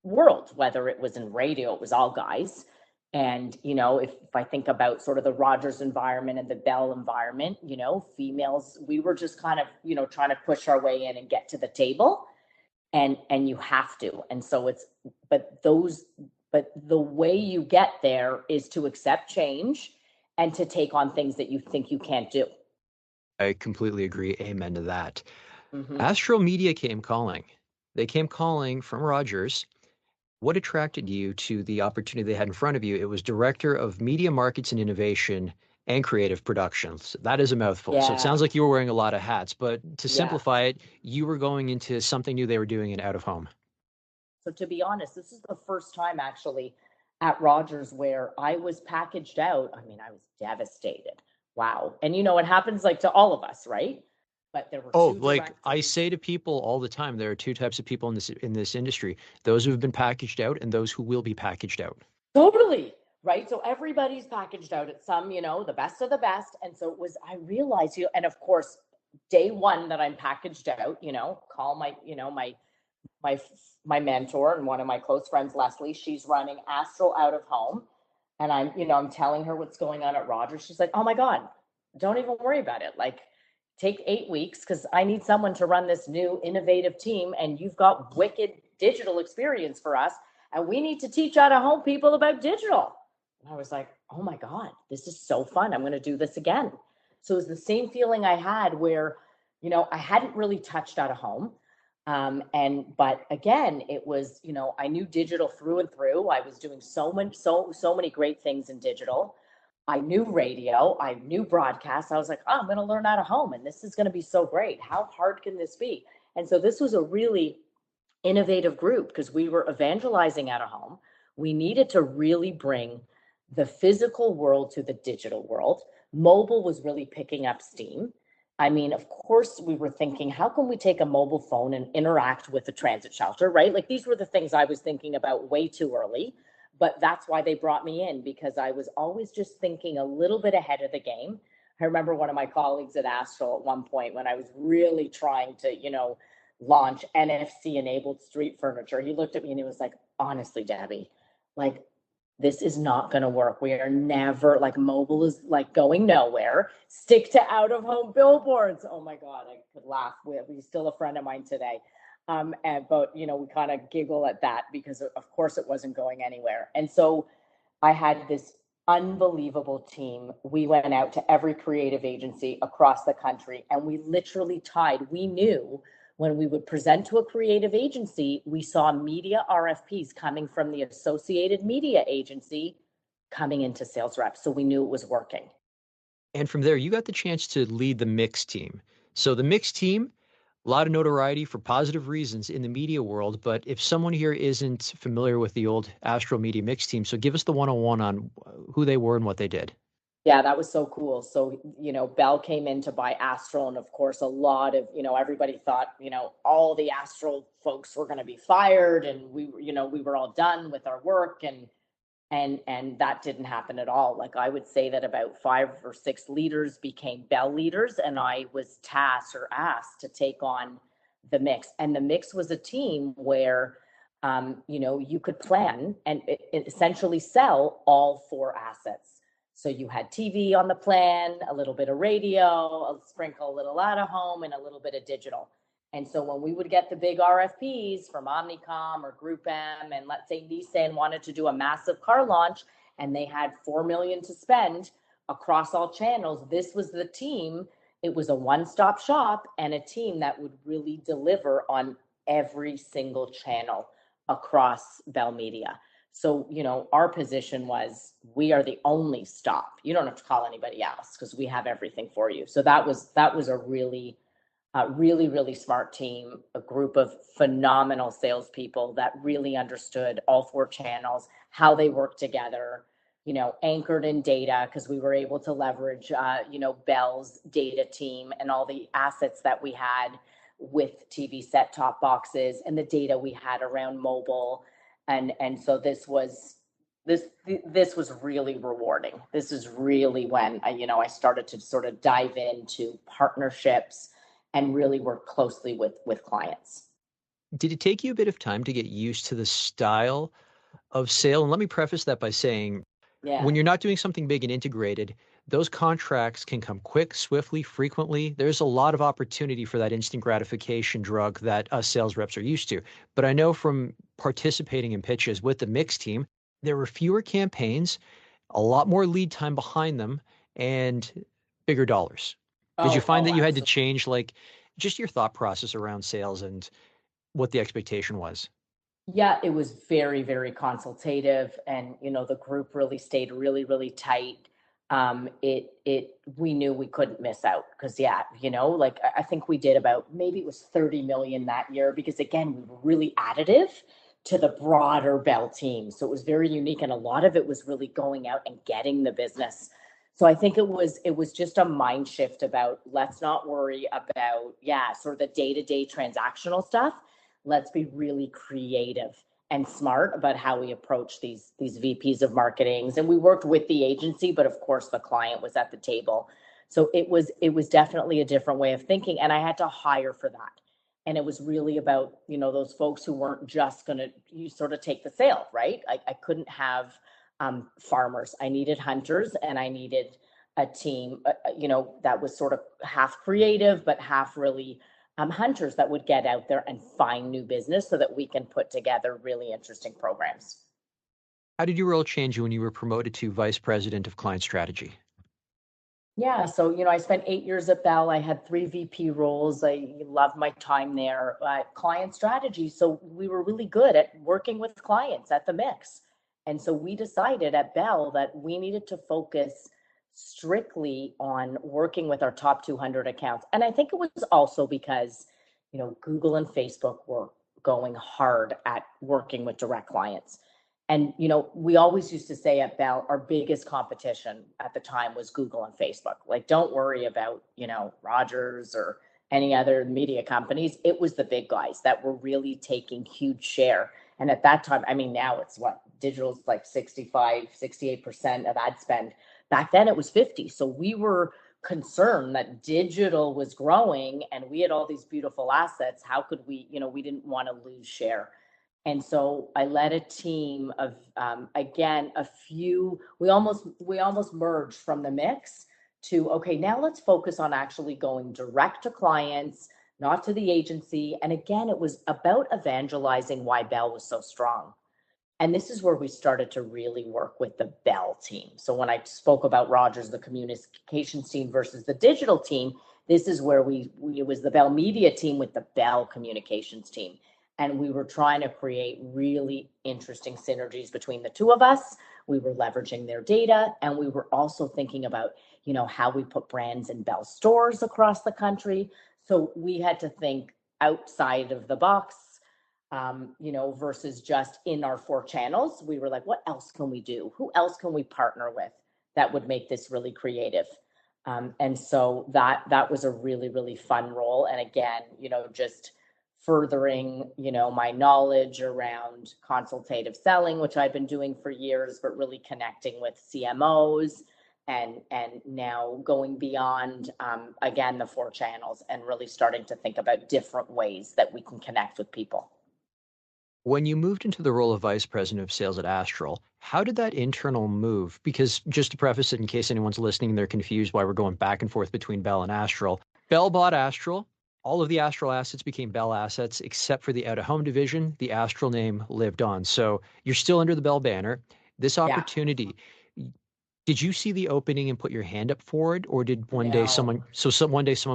world, whether it was in radio, it was all guys. And, if I think about sort of the Rogers environment and the Bell environment, females, we were just kind of, trying to push our way in and get to the table, and you have to. And so but the way you get there is to accept change and to take on things that you think you can't do. I completely agree. Amen to that. Mm-hmm. Astral Media came calling. They came calling from Rogers. What attracted you to the opportunity they had in front of you? It was Director of Media Markets and Innovation and Creative Productions. That is a mouthful. So it sounds like you were wearing a lot of hats, but to simplify it, you were going into something new they were doing in out of home. So to be honest, this is the first time actually at Rogers where I was packaged out. I mean, I was devastated. Wow. And it happens like to all of us, right? But there were I say to people all the time, there are two types of people in this industry: those who have been packaged out and those who will be packaged out. Totally. Right. So everybody's packaged out at some, the best of the best. And so I realized, and of course, day one that I'm packaged out, call my mentor and one of my close friends, Leslie. She's running Astral out of home. And I'm telling her what's going on at Rogers. She's like, oh my God, don't even worry about it. Like, take 8 weeks because I need someone to run this new innovative team, and you've got wicked digital experience for us, and we need to teach out of home people about digital. And I was like, oh my God, this is so fun. I'm going to do this again. So it was the same feeling I had where, I hadn't really touched out of home. But again, it was, I knew digital through and through. I was doing so many great things in digital. I knew radio, I knew broadcast. I was like, oh, I'm going to learn out of home, and this is going to be so great. How hard can this be? And so this was a really innovative group because we were evangelizing out of home. We needed to really bring the physical world to the digital world. Mobile was really picking up steam. I mean, of course, we were thinking, how can we take a mobile phone and interact with a transit shelter, right? Like, these were the things I was thinking about way too early. But that's why they brought me in, because I was always just thinking a little bit ahead of the game. I remember one of my colleagues at Astral at one point when I was really trying to, launch NFC enabled street furniture. He looked at me and he was like, honestly, Debbie, like, this is not going to work. We are never, like, mobile is like going nowhere. Stick to out of home billboards. Oh my God, I could laugh. He's still a friend of mine today. But we kind of giggle at that because of course it wasn't going anywhere. And so I had this unbelievable team. We went out to every creative agency across the country, and we literally we knew when we would present to a creative agency, we saw media RFPs coming from the Associated Media Agency coming into sales reps. So we knew it was working. And from there, you got the chance to lead the mix team. So the mix team, a lot of notoriety for positive reasons in the media world. But if someone here isn't familiar with the old Astral Media Mix team, so give us the 101 on who they were and what they did. Yeah, that was so cool. So, Bell came in to buy Astral. And of course, a lot of, everybody thought, all the Astral folks were going to be fired. And we were all done with our work. And that didn't happen at all. Like, I would say that about 5 or 6 leaders became Bell leaders. And I was tasked or asked to take on the mix. And the mix was a team where, you could plan and essentially sell all 4 assets. So you had TV on the plan, a little bit of radio, a sprinkle, a little out of home, and a little bit of digital. And so when we would get the big RFPs from Omnicom or Group M, and let's say Nissan wanted to do a massive car launch and they had $4 million to spend across all channels, this was the team. It was a one-stop shop and a team that would really deliver on every single channel across Bell Media. So, our position was, we are the only stop. You don't have to call anybody else because we have everything for you. So that was a really, really smart team, a group of phenomenal salespeople that really understood all 4 channels, how they work together, anchored in data, because we were able to leverage, Bell's data team and all the assets that we had with TV set-top boxes and the data we had around mobile. And so this was really rewarding. This is really when I started to sort of dive into partnerships and really work closely with clients. Did it take you a bit of time to get used to the style of sale? And let me preface that by saying, when you're not doing something big and integrated, those contracts can come quick, swiftly, frequently. There's a lot of opportunity for that instant gratification drug that us sales reps are used to. But I know from participating in pitches with the mix team, there were fewer campaigns, a lot more lead time behind them, and bigger dollars. Did you find that you had to change, like, just your thought process around sales and what the expectation was? Yeah, it was very, very consultative, and the group really stayed really, really tight. We knew we couldn't miss out because, like, I think we did about, maybe it was 30 million that year, because again, we were really additive to the broader Bell team. So it was very unique. And a lot of it was really going out and getting the business. So I think it was just a mind shift about, let's not worry about, sort of the day-to-day transactional stuff. Let's be really creative and smart about how we approach these VPs of marketings. And we worked with the agency, but of course the client was at the table. So it was definitely a different way of thinking. And I had to hire for that. And it was really about, those folks who weren't just going to sort of take the sale, right? I couldn't have farmers. I needed hunters, and I needed a team, that was sort of half creative, but half really hunters that would get out there and find new business so that we can put together really interesting programs. How did your role change when you were promoted to Vice President of Client Strategy? Yeah, so I spent 8 years at Bell. I had 3 VP roles. I loved my time there. Client strategy. So we were really good at working with clients at the mix. And so we decided at Bell that we needed to focus strictly on working with our top 200 accounts. And I think it was also because, Google and Facebook were going hard at working with direct clients. And, we always used to say at Bell, our biggest competition at the time was Google and Facebook. Like, don't worry about, Rogers or any other media companies. It was the big guys that were really taking huge share. And at that time, now it's digital's like 65, 68% of ad spend. Back then it was 50. So we were concerned that digital was growing and we had all these beautiful assets. How could we, we didn't want to lose share. And so I led a team of, we almost merged from the mix to, okay, now let's focus on actually going direct to clients, not to the agency. And again, it was about evangelizing why Bell was so strong. And this is where we started to really work with the Bell team. So when I spoke about Rogers, the communications team versus the digital team, this is where it was the Bell media team with the Bell communications team. And we were trying to create really interesting synergies between the two of us. We were leveraging their data, and we were also thinking about, how we put brands in Bell stores across the country. So we had to think outside of the box, versus just in our 4 channels. We were like, what else can we do? Who else can we partner with that would make this really creative? And so that was a really, really fun role. And again, just furthering, my knowledge around consultative selling, which I've been doing for years, but really connecting with CMOs and now going beyond, again, the 4 channels and really starting to think about different ways that we can connect with people. When you moved into the role of Vice President of Sales at Astral, how did that internal move? Because just to preface it, in case anyone's listening, they're confused why we're going back and forth between Bell and Astral. Bell bought Astral. All of the Astral assets became Bell assets, except for the out-of-home division. The Astral name lived on. So you're still under the Bell banner. This opportunity, did you see the opening and put your hand up for it? Or did one day someone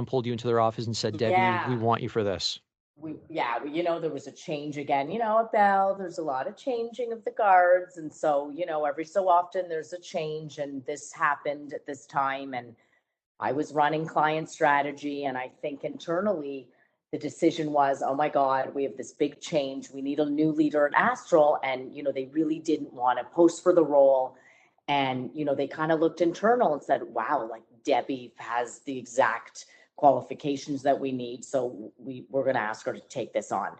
pulled you into their office and said, Debbie, we want you for this? There was a change again, at Bell, there's a lot of changing of the guards. And so, every so often there's a change, and this happened at this time. And I was running client strategy. And I think internally the decision was, oh my God, we have this big change. We need a new leader at Astral. And, they really didn't want to post for the role. And, they kind of looked internal and said, wow, like Debbie has the exact qualifications that we need. So we're going to ask her to take this on.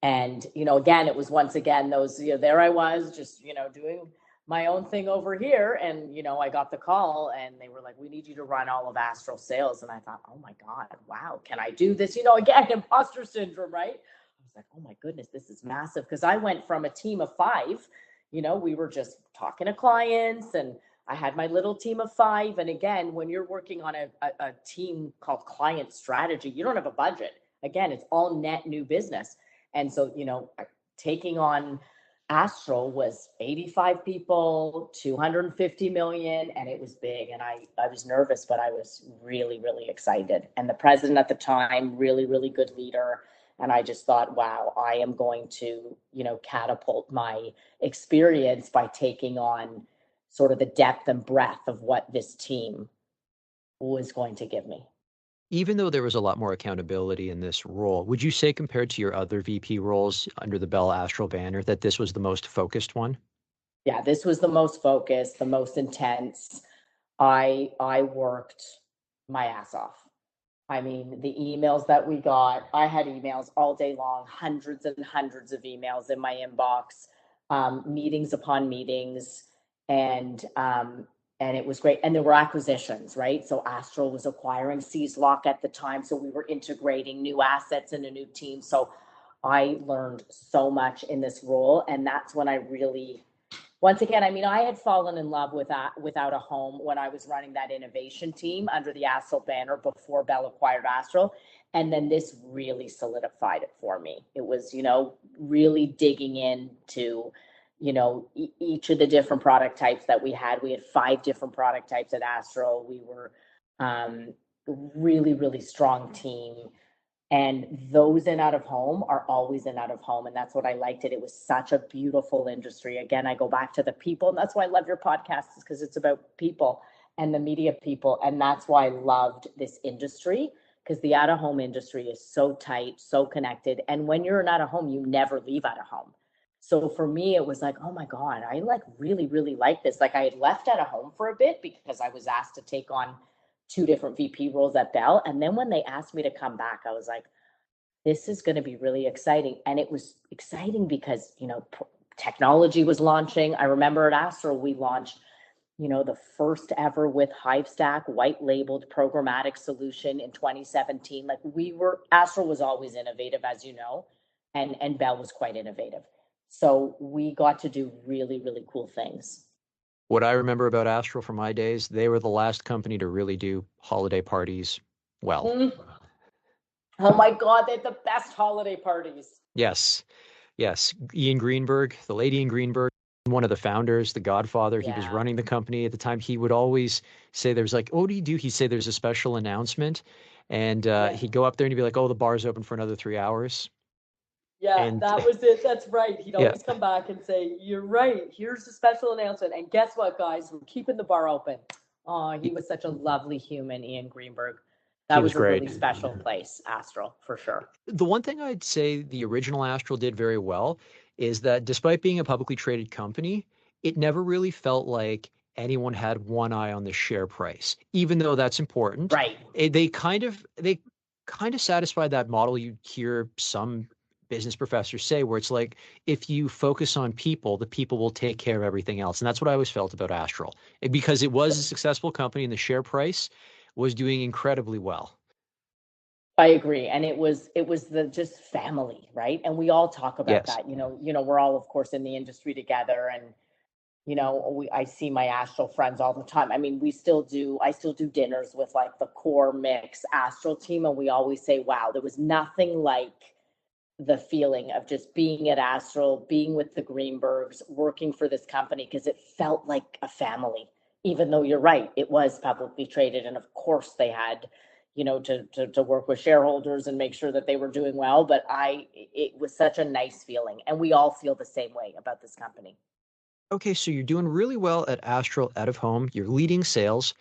And, again, it was once again, those, there I was just, doing my own thing over here. And, I got the call and they were like, we need you to run all of Astral sales. And I thought, oh my God, wow, can I do this? Again, imposter syndrome, right? I was like, oh my goodness, this is massive. Because I went from a team of 5, we were just talking to clients, and I had my little team of 5. And again, when you're working on a team called client strategy, you don't have a budget. Again, it's all net new business. And so, taking on Astral was 85 people, 250 million, and it was big. And I was nervous, but I was really, really excited. And the president at the time, really, really good leader. And I just thought, wow, I am going to, catapult my experience by taking on sort of the depth and breadth of what this team was going to give me. Even though there was a lot more accountability in this role, would you say compared to your other VP roles under the Bell Astral banner that this was the most focused one? Yeah, this was the most focused, the most intense. I worked my ass off. I mean, the emails that we got, I had emails all day long, hundreds and hundreds of emails in my inbox, meetings upon meetings. And it was great. And there were acquisitions, right? So Astral was acquiring Lock at the time. So we were integrating new assets in a new team. So I learned so much in this role. And that's when I really, once again, I mean, I had fallen in love with Without a Home when I was running that innovation team under the Astral banner before Bell acquired Astral. And then this really solidified it for me. It was, really digging into, each of the different product types that we had. We had 5 different product types at Astral. We were really, really strong team. And those in out of home are always in out of home. And that's what I liked it. It was such a beautiful industry. Again, I go back to the people. And that's why I love your podcast, is because it's about people and the media people. And that's why I loved this industry, because the out of home industry is so tight, so connected. And when you're in out of home, you never leave out of home. So for me, it was like, oh my God, I really, really like this. Like I had left out of home for a bit because I was asked to take on 2 different VP roles at Bell. And then when they asked me to come back, I was like, this is going to be really exciting. And it was exciting because, technology was launching. I remember at Astral, we launched, the first ever with HiveStack white labeled programmatic solution in 2017. Like Astral was always innovative, as you know, and Bell was quite innovative. So we got to do really, really cool things. What I remember about Astral from my days, they were the last company to really do holiday parties well. Oh my God, they had the best holiday parties. Yes. Ian Greenberg, the late Ian Greenberg, one of the founders, the godfather, he was running the company at the time. He would always say, there's like, what do you do? He'd say there's a special announcement. And he'd go up there and he'd be like, oh, the bar's open for another 3 hours. Yeah, and that was it. That's right. He'd always come back and say, you're right. Here's the special announcement. And guess what, guys? We're keeping the bar open. Oh, he was such a lovely human, Ian Greenberg. That was a really special place, Astral, for sure. The one thing I'd say the original Astral did very well is that despite being a publicly traded company, it never really felt like anyone had one eye on the share price, even though that's important. Right. They kind of satisfied that model you hear some business professors say, where it's like, if you focus on people, the people will take care of everything else. And that's what I always felt about Astral, because it was a successful company and the share price was doing incredibly well. I agree. And it was the just family, right? And we all talk about that, we're all, of course, in the industry together. And, I see my Astral friends all the time. I mean, I still do dinners with like the core mix Astral team. And we always say, wow, there was nothing like the feeling of just being at Astral, being with the Greenbergs, working for this company, because it felt like a family, even though you're right, it was publicly traded. And of course they had, to work with shareholders and make sure that they were doing well. But it was such a nice feeling. And we all feel the same way about this company. Okay, so you're doing really well at Astral out of home. You're leading sales.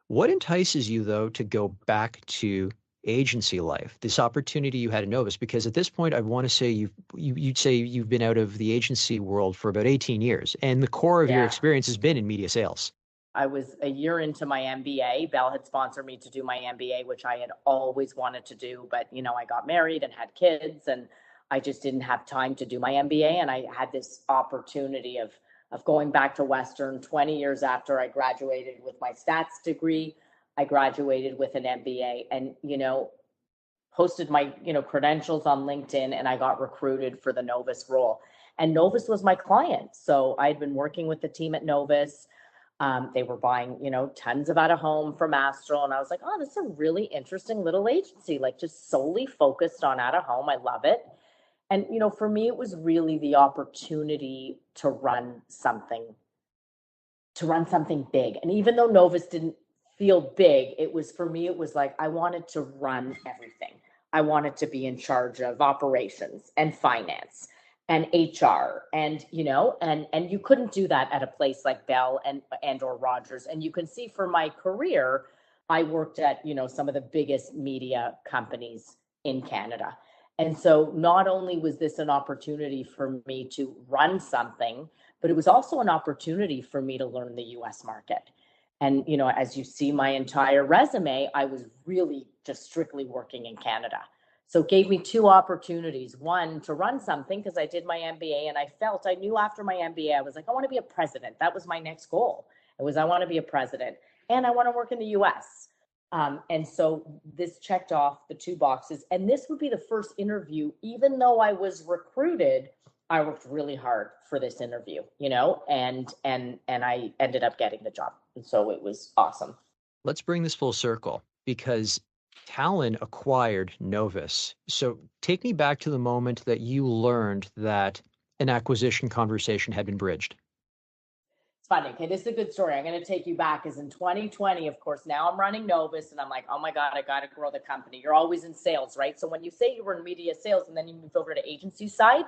What entices you, though, to go back to agency life, this opportunity you had at Novus? Because at this point, I want to say you'd say you've been out of the agency world for about 18 years, and the core of your experience has been in media sales. I was a year into my MBA. Bell had sponsored me to do my MBA, which I had always wanted to do. But, I got married and had kids, and I just didn't have time to do my MBA. And I had this opportunity of going back to Western 20 years after I graduated with my stats degree. I graduated with an MBA and, posted my, credentials on LinkedIn, and I got recruited for the Novus role. And Novus was my client. So I'd been working with the team at Novus. They were buying, tons of out of home from Astral. And I was like, oh, this is a really interesting little agency, like just solely focused on out of home. I love it. And, for me, it was really the opportunity to run something big. And even though Novus didn't feel big, for me, it was like, I wanted to run everything. I wanted to be in charge of operations and finance and HR, and, and you couldn't do that at a place like Bell and or Rogers. And you can see for my career, I worked at, some of the biggest media companies in Canada. And so not only was this an opportunity for me to run something, but it was also an opportunity for me to learn the US market. And, as you see my entire resume, I was really just strictly working in Canada. So it gave me 2 opportunities. One, to run something, because I did my MBA, and I knew after my MBA, I was like, I want to be a president. That was my next goal. I want to be a president, and I want to work in the US. And so this checked off the 2 boxes. And this would be the first interview, even though I was recruited I worked really hard for this interview, and I ended up getting the job. And so it was awesome. Let's bring this full circle because Talon acquired Novus. So take me back to the moment that you learned that an acquisition conversation had been bridged. It's funny. Okay, this is a good story. I'm going to take you back. Is in 2020, of course, now I'm running Novus and I'm like, oh my God, I got to grow the company. You're always in sales, right? So when you say you were in media sales and then you move over to agency side,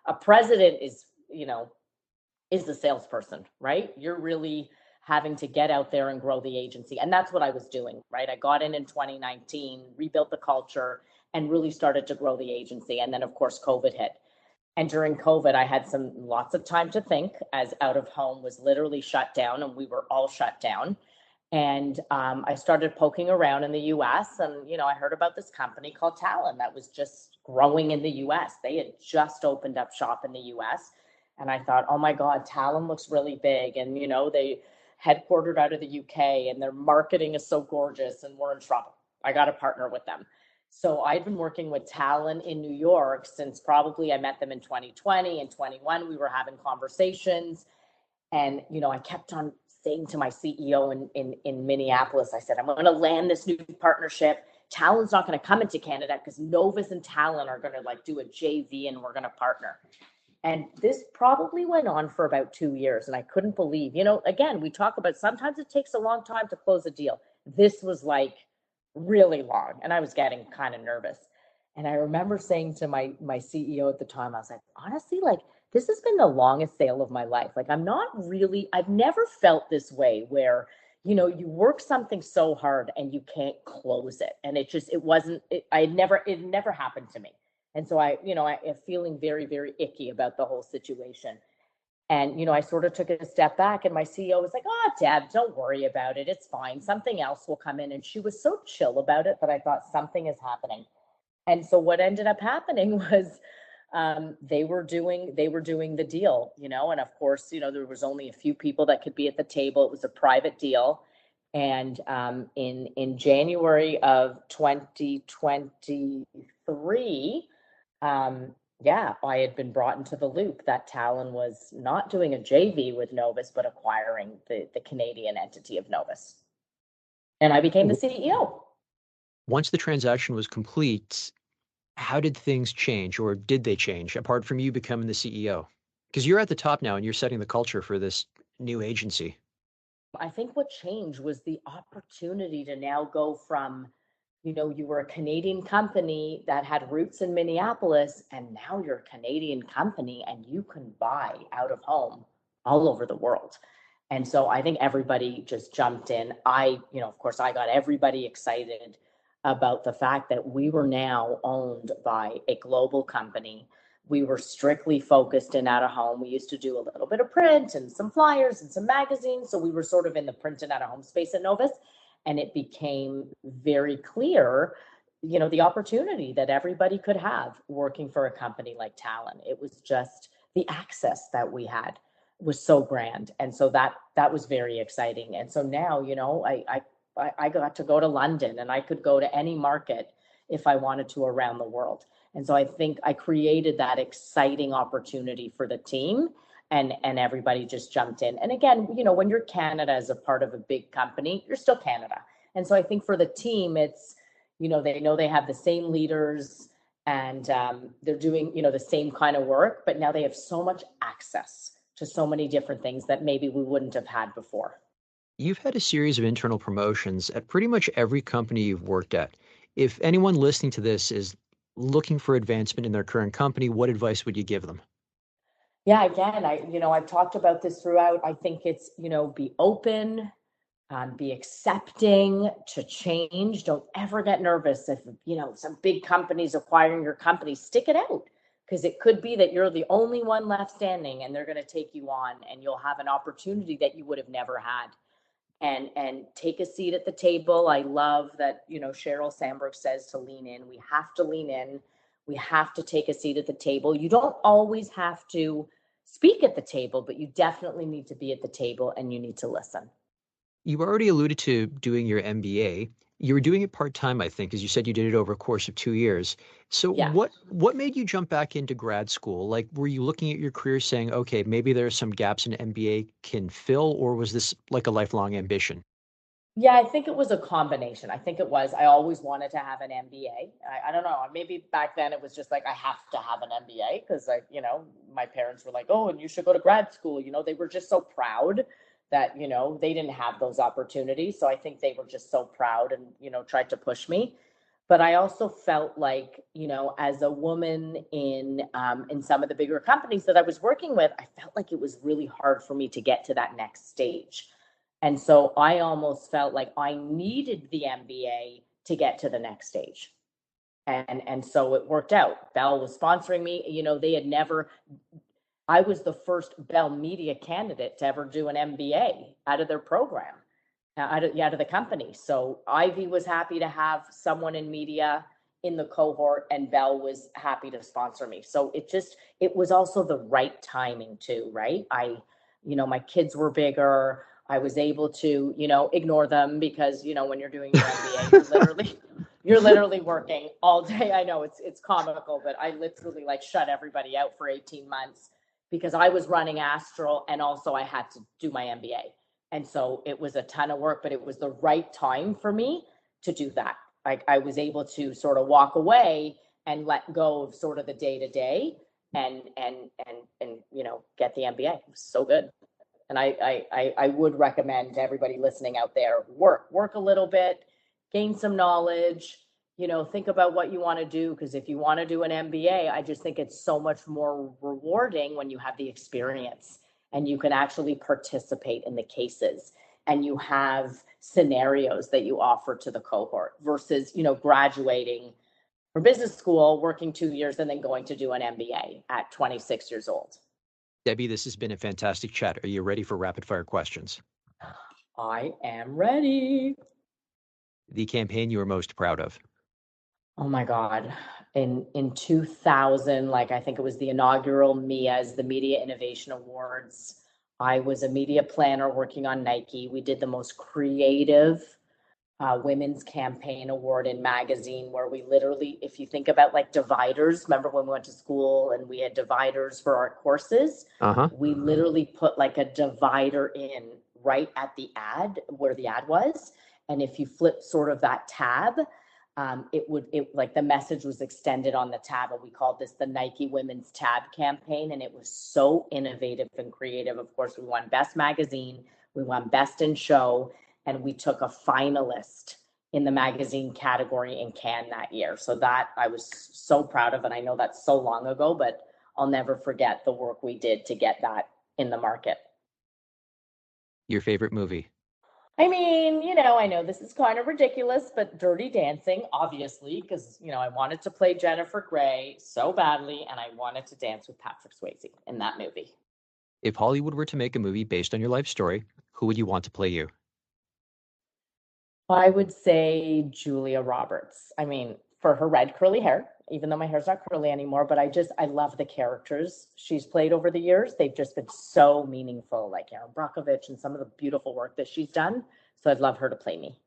a president is the salesperson, right? You're really having to get out there and grow the agency. And that's what I was doing, right? I got in 2019, rebuilt the culture, and really started to grow the agency. And then, of course, COVID hit. And during COVID, I had lots of time to think as out of home was literally shut down and we were all shut down. And I started poking around in the US and, I heard about this company called Talon that was just growing in the US. They had just opened up shop in the US. And I thought, oh my God, Talon looks really big. And, they headquartered out of the UK and their marketing is so gorgeous and we're in trouble. I got to partner with them. So I'd been working with Talon in New York since probably I met them in 2020 and 21. We were having conversations. And, I kept on saying to my CEO in Minneapolis, I said, I'm going to land this new partnership. Talon's not going to come into Canada because Novus and Talon are going to do a JV and we're going to partner. And this probably went on for about 2 years. And I couldn't believe, again, we talk about sometimes it takes a long time to close a deal. This was really long. And I was getting kind of nervous. And I remember saying to my CEO at the time, I was like, honestly, this has been the longest sale of my life. I've never felt this way where, you work something so hard and you can't close it. And it never happened to me. And so I am feeling very, very icky about the whole situation. And, I sort of took a step back and my CEO was like, oh, Deb, don't worry about it. It's fine. Something else will come in. And she was so chill about it that I thought something is happening. And so what ended up happening was they were doing the deal, and of course, there was only a few people that could be at the table. It was a private deal. And in January of 2023, I had been brought into the loop that Talon was not doing a JV with Novus, but acquiring the Canadian entity of Novus. And I became the CEO. Once the transaction was complete, how did things change, or did they change, apart from you becoming the CEO? Because you're at the top now and you're setting the culture for this new agency. I think what changed was the opportunity to now go from, you were a Canadian company that had roots in Minneapolis, and now you're a Canadian company and you can buy out of home all over the world. And so I think everybody just jumped in. Of course, I got everybody excited about the fact that we were now owned by a global company. We were strictly focused in out of home. We used to do a little bit of print and some flyers and some magazines. So we were sort of in the print and out of home space at Novus. And it became very clear, the opportunity that everybody could have working for a company like Talon. It was just the access that we had was so grand. And so that was very exciting. And so now, I got to go to London and I could go to any market if I wanted to around the world. And so I think I created that exciting opportunity for the team and everybody just jumped in. And again, when you're Canada as a part of a big company, you're still Canada. And so I think for the team, it's, they know they have the same leaders and they're doing, the same kind of work, but now they have so much access to so many different things that maybe we wouldn't have had before. You've had a series of internal promotions at pretty much every company you've worked at. If anyone listening to this is looking for advancement in their current company, what advice would you give them? Yeah, again, I've talked about this throughout. I think it's, be open, be accepting to change. Don't ever get nervous if, some big companies acquiring your company. Stick it out, because it could be that you're the only one left standing and they're going to take you on and you'll have an opportunity that you would have never had. And take a seat at the table. I love that, Sheryl Sandberg says to lean in. We have to lean in. We have to take a seat at the table. You don't always have to speak at the table, but you definitely need to be at the table and you need to listen. You already alluded to doing your MBA. You were doing it part-time, I think, as you said you did it over a course of 2 years. So Yeah. what made you jump back into grad school? Like, were you looking at your career saying, okay, maybe there are some gaps an MBA can fill, or was this like a lifelong ambition? Yeah, I think it was a combination. I think it was. I always wanted to have an MBA. I don't know. Maybe back then it was just like I have to have an MBA because my parents were like, "Oh, and you should go to grad school." They were just so proud that, they didn't have those opportunities. So I think they were just so proud and, tried to push me. But I also felt like, as a woman in some of the bigger companies that I was working with, I felt like it was really hard for me to get to that next stage. And so I almost felt like I needed the MBA to get to the next stage. And so it worked out. Bell was sponsoring me. They had never, I was the first Bell Media candidate to ever do an MBA out of their program, out of the company. So Ivy was happy to have someone in media in the cohort, and Bell was happy to sponsor me. So it was also the right timing too, right? My kids were bigger. I was able to, ignore them because, when you're doing your MBA, you're literally working all day. I know it's comical, but I literally shut everybody out for 18 months because I was running Astral and also I had to do my MBA. And so it was a ton of work, but it was the right time for me to do that. I was able to sort of walk away and let go of sort of the day to day and get the MBA. It was so good. And I would recommend to everybody listening out there, work a little bit, gain some knowledge, think about what you want to do. Because if you want to do an MBA, I just think it's so much more rewarding when you have the experience and you can actually participate in the cases and you have scenarios that you offer to the cohort versus, graduating from business school, working 2 years, and then going to do an MBA at 26 years old. Debbie, this has been a fantastic chat. Are you ready for rapid fire questions? I am ready. The campaign you are most proud of? Oh my God. In 2000, I think it was the inaugural MIAs, the Media Innovation Awards. I was a media planner working on Nike. We did the most creative women's campaign award in magazine, where we literally, if you think about dividers, remember when we went to school and we had dividers for our courses? We literally put a divider in right at the ad where the ad was. And if you flip sort of that tab, the message was extended on the tab, and we called this the Nike Women's Tab campaign. And it was so innovative and creative. Of course, we won Best Magazine, we won Best in Show, and we took a finalist in the magazine category in Cannes that year. So that I was so proud of, and I know that's so long ago, but I'll never forget the work we did to get that in the market. Your favorite movie? I mean, I know this is kind of ridiculous, but Dirty Dancing, obviously, because, I wanted to play Jennifer Grey so badly, and I wanted to dance with Patrick Swayze in that movie. If Hollywood were to make a movie based on your life story, who would you want to play you? I would say Julia Roberts. I mean, for her red curly hair, even though my hair's not curly anymore, but I love the characters she's played over the years. They've just been so meaningful, like Aaron Brockovich and some of the beautiful work that she's done. So I'd love her to play me.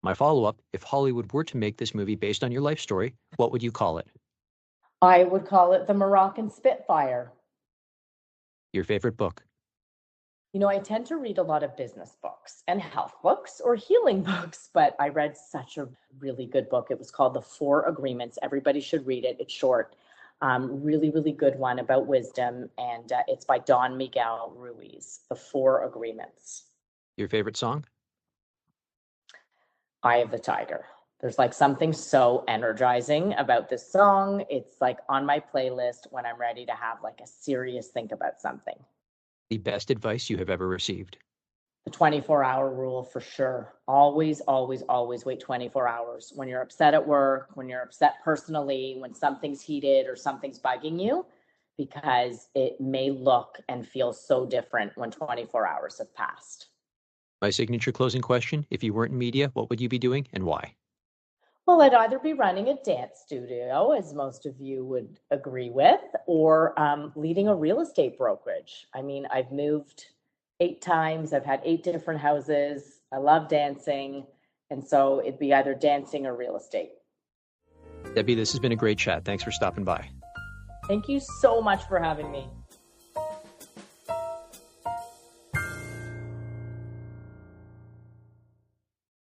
My follow-up, if Hollywood were to make this movie based on your life story, what would you call it? I would call it The Moroccan Spitfire. Your favorite book? I tend to read a lot of business books and health books or healing books, but I read such a really good book. It was called The 4 Agreements. Everybody should read it. It's short. Really, really good one about wisdom. And it's by Don Miguel Ruiz, The 4 Agreements. Your favorite song? Eye of the Tiger. There's something so energizing about this song. It's on my playlist when I'm ready to have a serious think about something. The best advice you have ever received? The 24-hour rule, for sure. Always, always, always wait 24 hours. When you're upset at work, when you're upset personally, when something's heated or something's bugging you, because it may look and feel so different when 24 hours have passed. My signature closing question, if you weren't in media, what would you be doing and why? Well, I'd either be running a dance studio, as most of you would agree with, or leading a real estate brokerage. I mean, I've moved 8 times. I've had 8 different houses. I love dancing. And so it'd be either dancing or real estate. Debbie, this has been a great chat. Thanks for stopping by. Thank you so much for having me.